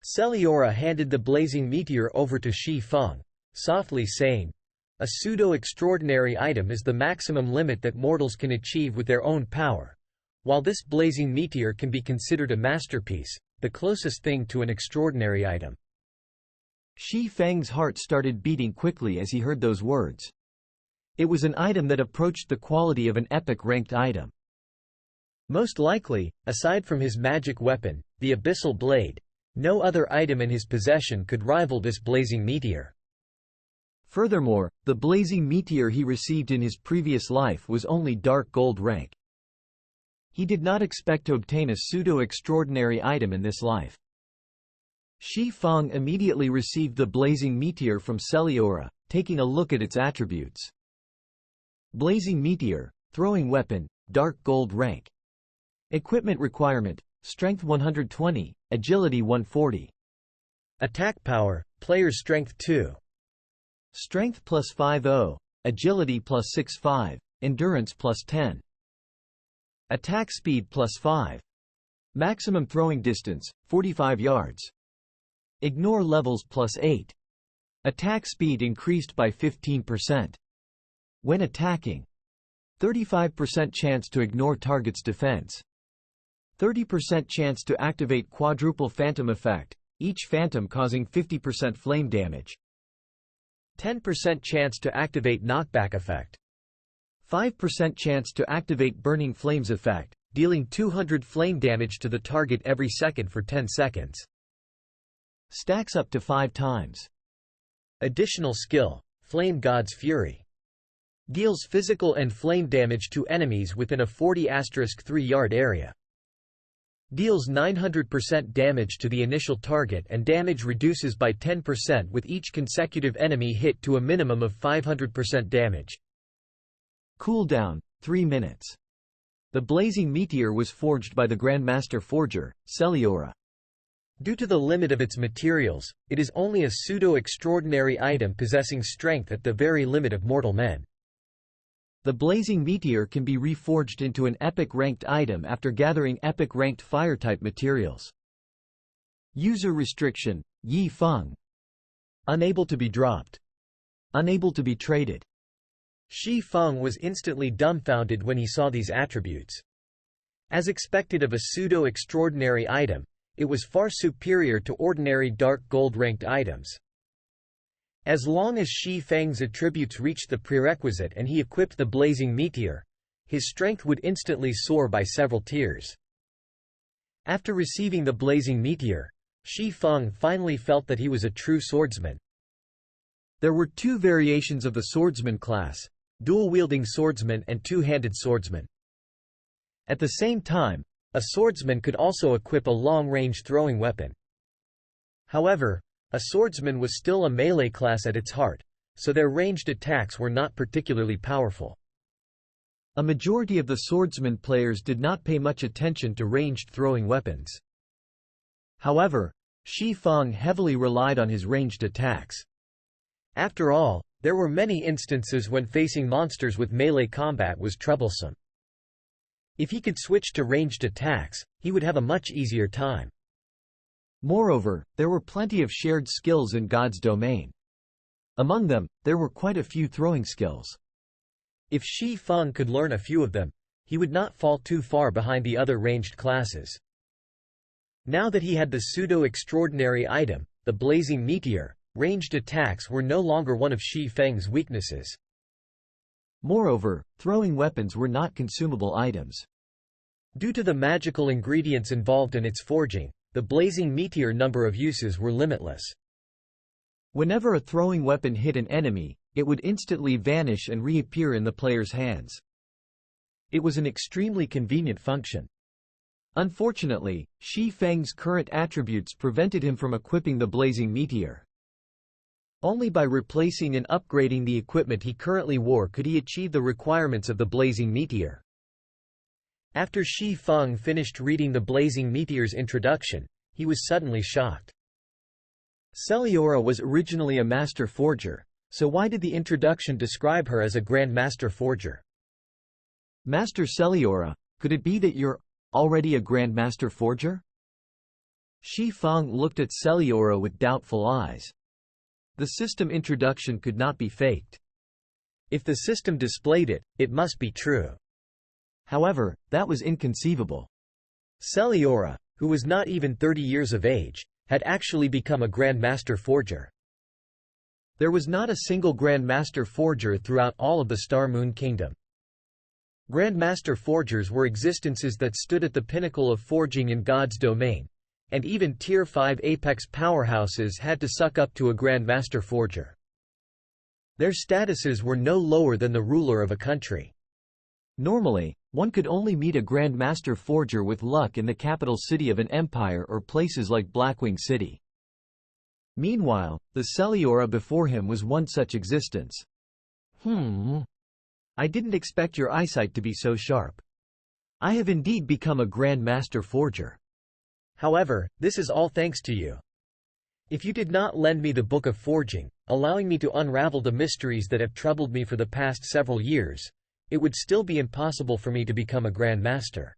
Celiora handed the blazing meteor over to Shi Feng, softly saying, a pseudo-extraordinary item is the maximum limit that mortals can achieve with their own power. While this blazing meteor can be considered a masterpiece, the closest thing to an extraordinary item. Shi Feng's heart started beating quickly as he heard those words. It was an item that approached the quality of an epic-ranked item. Most likely, aside from his magic weapon, the Abyssal Blade, No other item in his possession could rival this blazing meteor. Furthermore, the blazing meteor he received in his previous life was only dark gold rank. He did not expect to obtain a pseudo-extraordinary item in this life. Shi Feng immediately received the blazing meteor from Celiora, taking a look at its attributes. Blazing meteor, throwing weapon, dark gold rank. Equipment requirement, strength 120, agility 140. Attack power, player's strength 2. Strength plus 50, agility plus 65, endurance plus 10. Attack speed plus 5. Maximum throwing distance, 45 yards. Ignore levels plus 8. Attack speed increased by 15%. When attacking, 35% chance to ignore target's defense. 30% chance to activate quadruple phantom effect, each phantom causing 50% flame damage. 10% chance to activate knockback effect. 5% chance to activate burning flames effect, dealing 200 flame damage to the target every second for 10 seconds. Stacks up to 5 times. Additional skill, Flame God's Fury. Deals physical and flame damage to enemies within a 40*3 yard area. Deals 900% damage to the initial target and damage reduces by 10% with each consecutive enemy hit to a minimum of 500% damage. Cooldown, 3 minutes. The blazing meteor was forged by the Grandmaster Forger, Celiora. Due to the limit of its materials, it is only a pseudo-extraordinary item possessing strength at the very limit of mortal men. The blazing meteor can be reforged into an epic-ranked item after gathering epic-ranked fire-type materials. User restriction, Yi Feng. Unable to be dropped. Unable to be traded. Shi Feng was instantly dumbfounded when he saw these attributes. As expected of a pseudo-extraordinary item, it was far superior to ordinary dark gold-ranked items. As long as Shi Feng's attributes reached the prerequisite and he equipped the blazing meteor, his strength would instantly soar by several tiers. After receiving the blazing meteor, Shi Feng finally felt that he was a true swordsman. There were 2 variations of the swordsman class, dual-wielding swordsman and two-handed swordsman. At the same time, a swordsman could also equip a long-range throwing weapon. However, a swordsman was still a melee class at its heart, so their ranged attacks were not particularly powerful. A majority of the swordsman players did not pay much attention to ranged throwing weapons. However, Shi Feng heavily relied on his ranged attacks. After all, there were many instances when facing monsters with melee combat was troublesome. If he could switch to ranged attacks, he would have a much easier time. Moreover, there were plenty of shared skills in God's domain. Among them, there were quite a few throwing skills. If Shi Feng could learn a few of them, he would not fall too far behind the other ranged classes. Now that he had the pseudo-extraordinary item, the blazing meteor, ranged attacks were no longer one of Shi Feng's weaknesses. Moreover, throwing weapons were not consumable items. Due to the magical ingredients involved in its forging, the blazing meteor number of uses were limitless. Whenever a throwing weapon hit an enemy, it would instantly vanish and reappear in the player's hands. It was an extremely convenient function. Unfortunately, Shi Feng's current attributes prevented him from equipping the blazing meteor. Only by replacing and upgrading the equipment he currently wore could he achieve the requirements of the blazing meteor. After Shi Feng finished reading the blazing meteor's introduction, he was suddenly shocked. Celiora was originally a master forger, so why did the introduction describe her as a Grand Master Forger? Master Celiora, could it be that you're already a Grand Master Forger? Shi Feng looked at Celiora with doubtful eyes. The system introduction could not be faked. If the system displayed it, it must be true. However, that was inconceivable. Celiora, who was not even 30 years of age, had actually become a Grand Master Forger. There was not a single Grand Master Forger throughout all of the Star Moon Kingdom. Grand Master Forgers were existences that stood at the pinnacle of forging in God's domain, and even Tier 5 Apex powerhouses had to suck up to a Grandmaster Forger. Their statuses were no lower than the ruler of a country. Normally, one could only meet a Grandmaster Forger with luck in the capital city of an empire or places like Blackwing City. Meanwhile, the Celiora before him was one such existence. I didn't expect your eyesight to be so sharp. I have indeed become a Grandmaster Forger. However, this is all thanks to you. If you did not lend me the Book of Forging, allowing me to unravel the mysteries that have troubled me for the past several years, it would still be impossible for me to become a Grandmaster.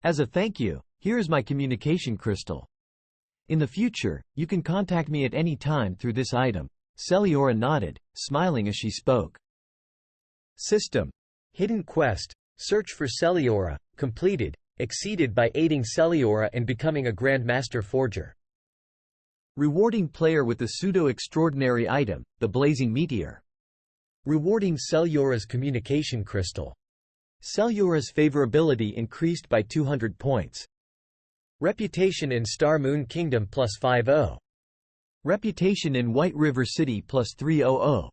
As a thank you, here is my communication crystal. In the future, you can contact me at any time through this item. Celiora nodded, smiling as she spoke. System. Hidden quest. Search for Celiora. Completed. Exceeded by aiding Celiora and becoming a Grandmaster Forger. Rewarding player with the pseudo-extraordinary item, the Blazing Meteor. Rewarding Celiora's communication crystal. Celiora's favorability increased by 200 points. Reputation in Star Moon Kingdom plus 50. Reputation in White River City plus 300.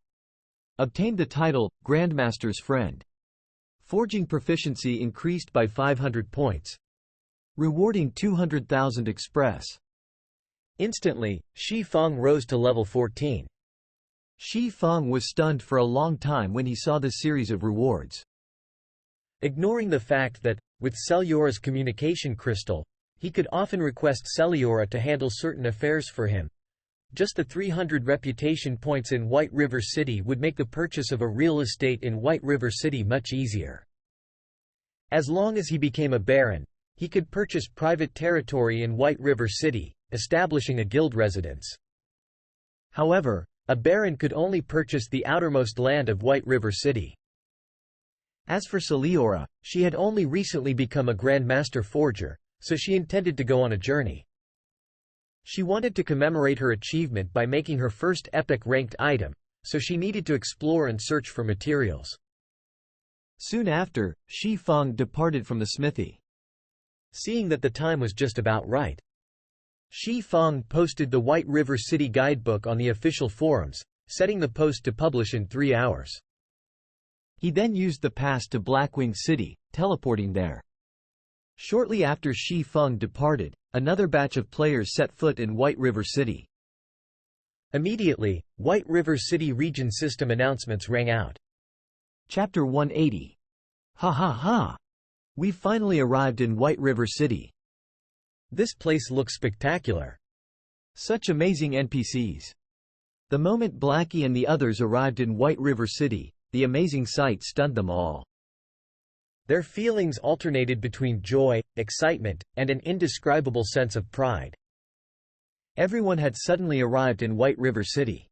Obtained the title, Grandmaster's Friend. Forging proficiency increased by 500 points. Rewarding 200,000 Express. Instantly, Shi Feng rose to level 14. Shi Feng was stunned for a long time when he saw the series of rewards. Ignoring the fact that, with Celiora's communication crystal, he could often request Celiora to handle certain affairs for him. Just the 300 reputation points in White River City would make the purchase of a real estate in White River City much easier. As long as he became a baron, he could purchase private territory in White River City, establishing a guild residence. However, a baron could only purchase the outermost land of White River City. As for Celiora, she had only recently become a Grandmaster Forger, so she intended to go on a journey. She wanted to commemorate her achievement by making her first epic ranked item, so she needed to explore and search for materials. Soon after, Shi Feng departed from the smithy. Seeing that the time was just about right, Shi Feng posted the White River City guidebook on the official forums, setting the post to publish in 3 hours. He then used the pass to Blackwing City, teleporting there. Shortly after Shi Feng departed, another batch of players set foot in White River City. Immediately, White River City region system announcements rang out. Chapter 180. Ha ha ha! We've finally arrived in White River City. This place looks spectacular. Such amazing NPCs. The moment Blackie and the others arrived in White River City, the amazing sight stunned them all. Their feelings alternated between joy, excitement, and an indescribable sense of pride. Everyone had suddenly arrived in White River City.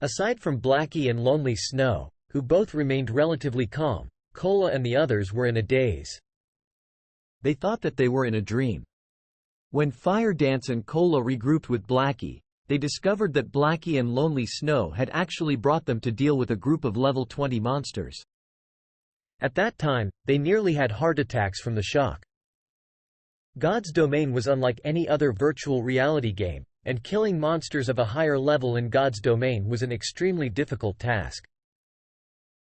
Aside from Blackie and Lonely Snow, who both remained relatively calm, Cola and the others were in a daze. They thought that they were in a dream. When Fire Dance and Cola regrouped with Blackie, they discovered that Blackie and Lonely Snow had actually brought them to deal with a group of level 20 monsters. At that time, they nearly had heart attacks from the shock. God's Domain was unlike any other virtual reality game, and killing monsters of a higher level in God's Domain was an extremely difficult task.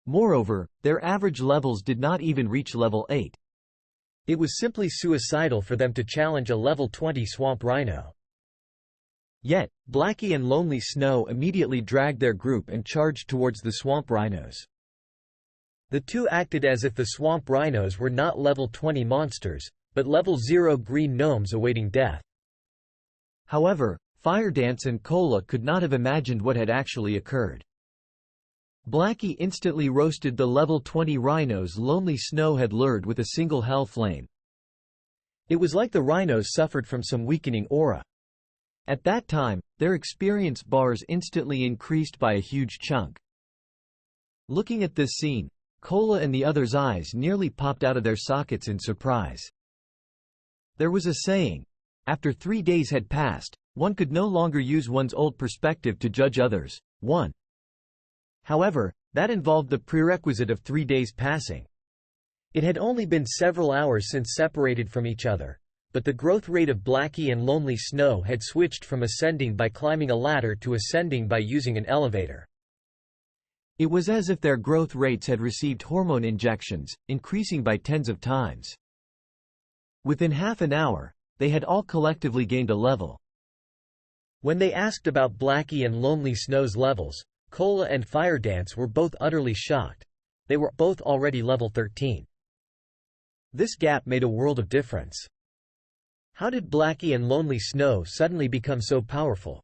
Moreover, their average levels did not even reach level 8. It was simply suicidal for them to challenge a level 20 Swamp Rhino. Yet, Blackie and Lonely Snow immediately dragged their group and charged towards the Swamp Rhinos. The two acted as if the Swamp Rhinos were not level 20 monsters, but level 0 green gnomes awaiting death. However, Fire Dance and Cola could not have imagined what had actually occurred. Blackie instantly roasted the level 20 rhinos Lonely Snow had lured with a single hell flame. It was like the rhinos suffered from some weakening aura. At that time, their experience bars instantly increased by a huge chunk. Looking at this scene, Cola and the others' eyes nearly popped out of their sockets in surprise. There was a saying, after 3 days had passed, one could no longer use one's old perspective to judge others. However, that involved the prerequisite of 3 days passing. It had only been several hours since separated from each other, but the growth rate of Blackie and Lonely Snow had switched from ascending by climbing a ladder to ascending by using an elevator. It was as if their growth rates had received hormone injections, increasing by tens of times. Within half an hour, they had all collectively gained a level. When they asked about Blackie and Lonely Snow's levels, Cola and Firedance were both utterly shocked. They were both already level 13. This gap made a world of difference. How did Blackie and Lonely Snow suddenly become so powerful?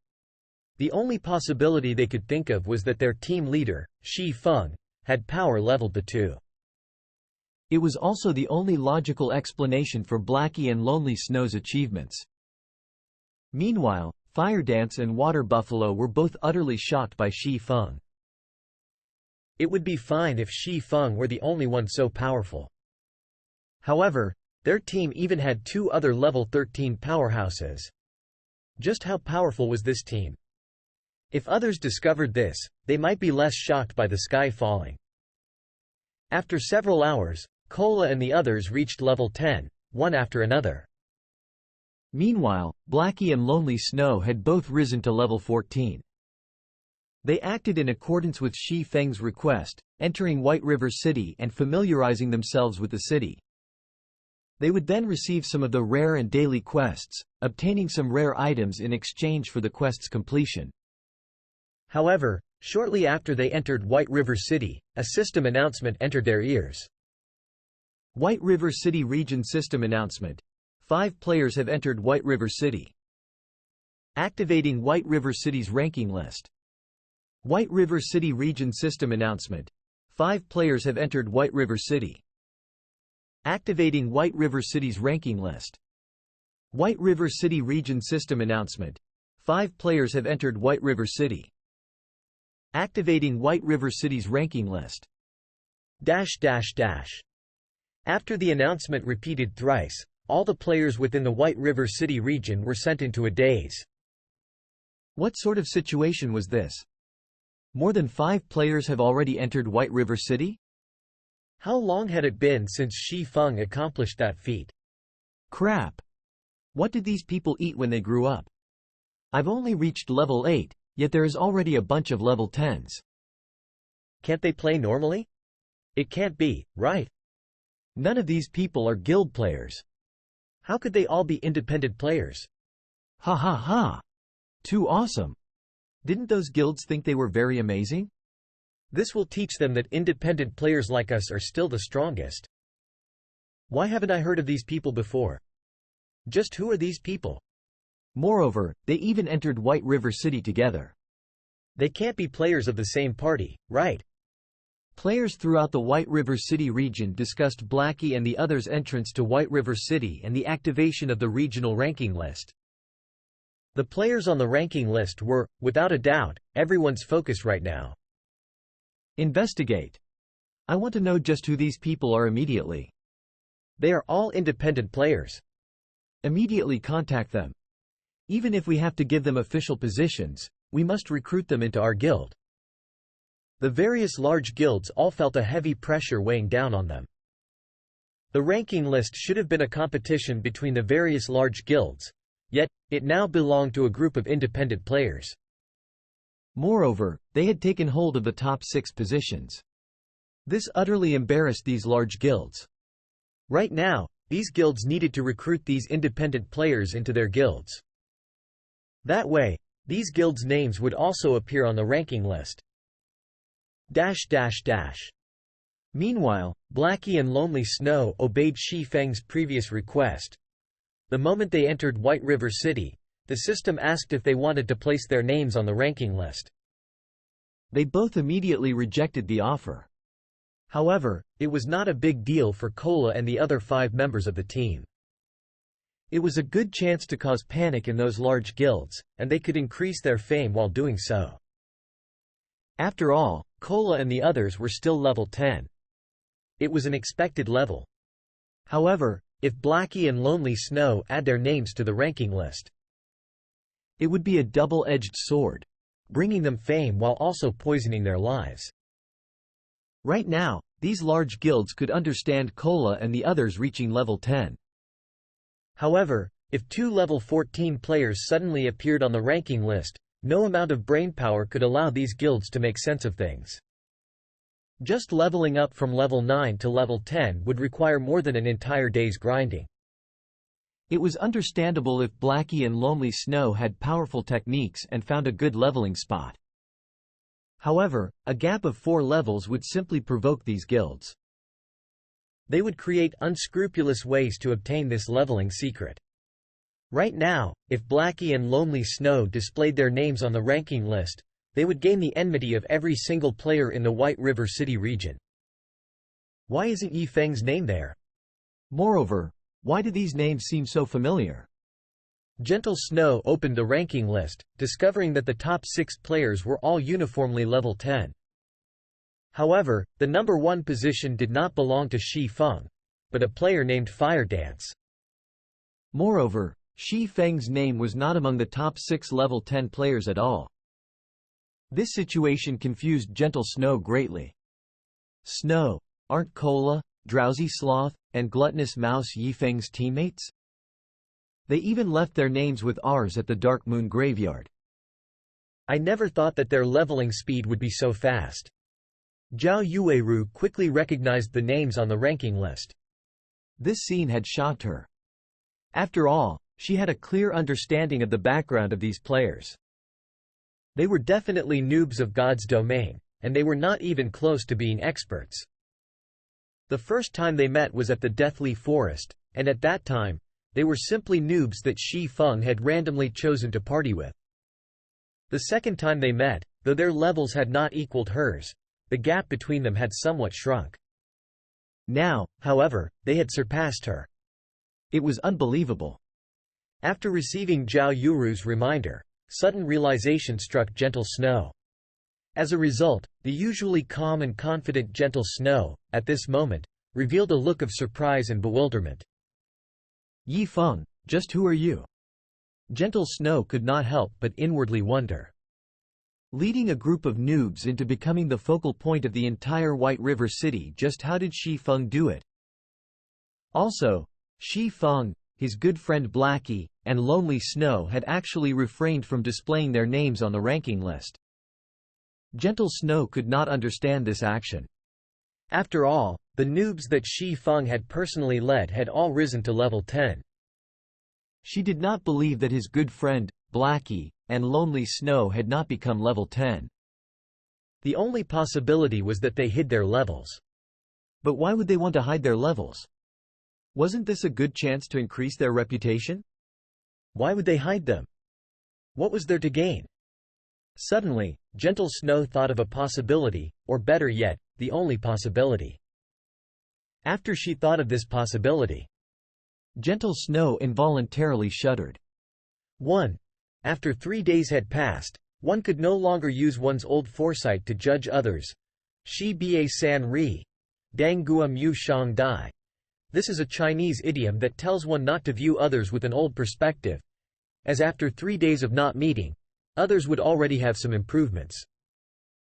The only possibility they could think of was that their team leader, Shi Feng, had power leveled the two. It was also the only logical explanation for Blackie and Lonely Snow's achievements. Meanwhile, Firedance and Water Buffalo were both utterly shocked by Shi Feng. It would be fine if Shi Feng were the only one so powerful. However, their team even had two other level 13 powerhouses. Just how powerful was this team? If others discovered this, they might be less shocked by the sky falling. After several hours, Cola and the others reached level 10, one after another. Meanwhile, Blackie and Lonely Snow had both risen to level 14. They acted in accordance with Shi Feng's request, entering White River City and familiarizing themselves with the city. They would then receive some of the rare and daily quests, obtaining some rare items in exchange for the quest's completion. However, shortly after they entered White River City, a system announcement entered their ears. White River City Region System Announcement. 5 players have entered White River City. Activating White River City's ranking list. White River City Region System Announcement. 5 players have entered White River City. Activating White River City's ranking list. White River City Region System Announcement. 5 players have entered White River City. Activating White River City's ranking list. After the announcement repeated thrice, all the players within the White River City region were sent into a daze. What sort of situation was this? More than 5 players have already entered White River City? How long had it been since Shi Feng accomplished that feat? Crap! What did these people eat when they grew up? I've only reached level 8, yet there is already a bunch of level 10s. Can't they play normally? It can't be, right? None of these people are guild players. How could they all be independent players? Ha ha ha! Too awesome! Didn't those guilds think they were very amazing? This will teach them that independent players like us are still the strongest. Why haven't I heard of these people before? Just who are these people? Moreover, they even entered White River City together. They can't be players of the same party, right? Players throughout the White River City region discussed Blackie and the others' entrance to White River City and the activation of the regional ranking list. The players on the ranking list were, without a doubt, everyone's focus right now. Investigate. I want to know just who these people are immediately. They are all independent players. Immediately contact them. Even if we have to give them official positions, we must recruit them into our guild. The various large guilds all felt a heavy pressure weighing down on them. The ranking list should have been a competition between the various large guilds, yet, it now belonged to a group of independent players. Moreover, they had taken hold of the top 6 positions. This utterly embarrassed these large guilds. Right now, these guilds needed to recruit these independent players into their guilds. That way, these guilds' names would also appear on the ranking list. Meanwhile, Blackie and Lonely Snow obeyed Shi Feng's previous request. The moment they entered White River City, the system asked if they wanted to place their names on the ranking list. They both immediately rejected the offer. However, it was not a big deal for Cola and the other 5 members of the team. It was a good chance to cause panic in those large guilds, and they could increase their fame while doing so. After all, Cola and the others were still level 10. It was an expected level. However, if Blackie and Lonely Snow add their names to the ranking list, it would be a double-edged sword, bringing them fame while also poisoning their lives. Right now, these large guilds could understand Cola and the others reaching level 10. However, if two level 14 players suddenly appeared on the ranking list, no amount of brainpower could allow these guilds to make sense of things. Just leveling up from level 9 to level 10 would require more than an entire day's grinding. It was understandable if Blackie and Lonely Snow had powerful techniques and found a good leveling spot. However, a gap of 4 levels would simply provoke these guilds. They would create unscrupulous ways to obtain this leveling secret. Right now, if Blackie and Lonely Snow displayed their names on the ranking list, they would gain the enmity of every single player in the White River City region. Why isn't Yi Feng's name there? Moreover, why do these names seem so familiar? Gentle Snow opened the ranking list, discovering that the top 6 players were all uniformly level 10. However, the number 1 position did not belong to Shi Feng, but a player named Fire Dance. Moreover, Shi Feng's name was not among the top 6 level 10 players at all. This situation confused Gentle Snow greatly. Snow, aren't Cola, Drowsy Sloth, and Gluttonous Mouse Yi Feng's teammates? They even left their names with ours at the Dark Moon Graveyard. I never thought that their leveling speed would be so fast. Zhao Yueru quickly recognized the names on the ranking list. This scene had shocked her. After all, she had a clear understanding of the background of these players. They were definitely noobs of God's domain, and they were not even close to being experts. The first time they met was at the Deathly Forest, and at that time, they were simply noobs that Shi Feng had randomly chosen to party with. The second time they met, though their levels had not equaled hers, the gap between them had somewhat shrunk. Now, however, they had surpassed her. It was unbelievable. After receiving Zhao Yuru's reminder, sudden realization struck Gentle Snow. As a result, the usually calm and confident Gentle Snow, at this moment, revealed a look of surprise and bewilderment. Yi Feng, just who are you? Gentle Snow could not help but inwardly wonder. Leading a group of noobs into becoming the focal point of the entire White River City, just how did Shi Feng do it? Also, Shi Feng, his good friend Blackie, and Lonely Snow had actually refrained from displaying their names on the ranking list. Gentle Snow could not understand this action. After all, the noobs that Shi Feng had personally led had all risen to level 10. She did not believe that his good friend, Blackie, and Lonely Snow had not become level 10. The only possibility was that they hid their levels. But why would they want to hide their levels? Wasn't this a good chance to increase their reputation? Why would they hide them? What was there to gain? Suddenly, Gentle Snow thought of a possibility, or better yet, the only possibility. After she thought of this possibility, Gentle Snow involuntarily shuddered. 1. After 3 days had passed, one could no longer use one's old foresight to judge others. Shi Bie San Ri. Dang Gua Mu Shang Dai. This is a Chinese idiom that tells one not to view others with an old perspective, as after 3 days of not meeting, others would already have some improvements.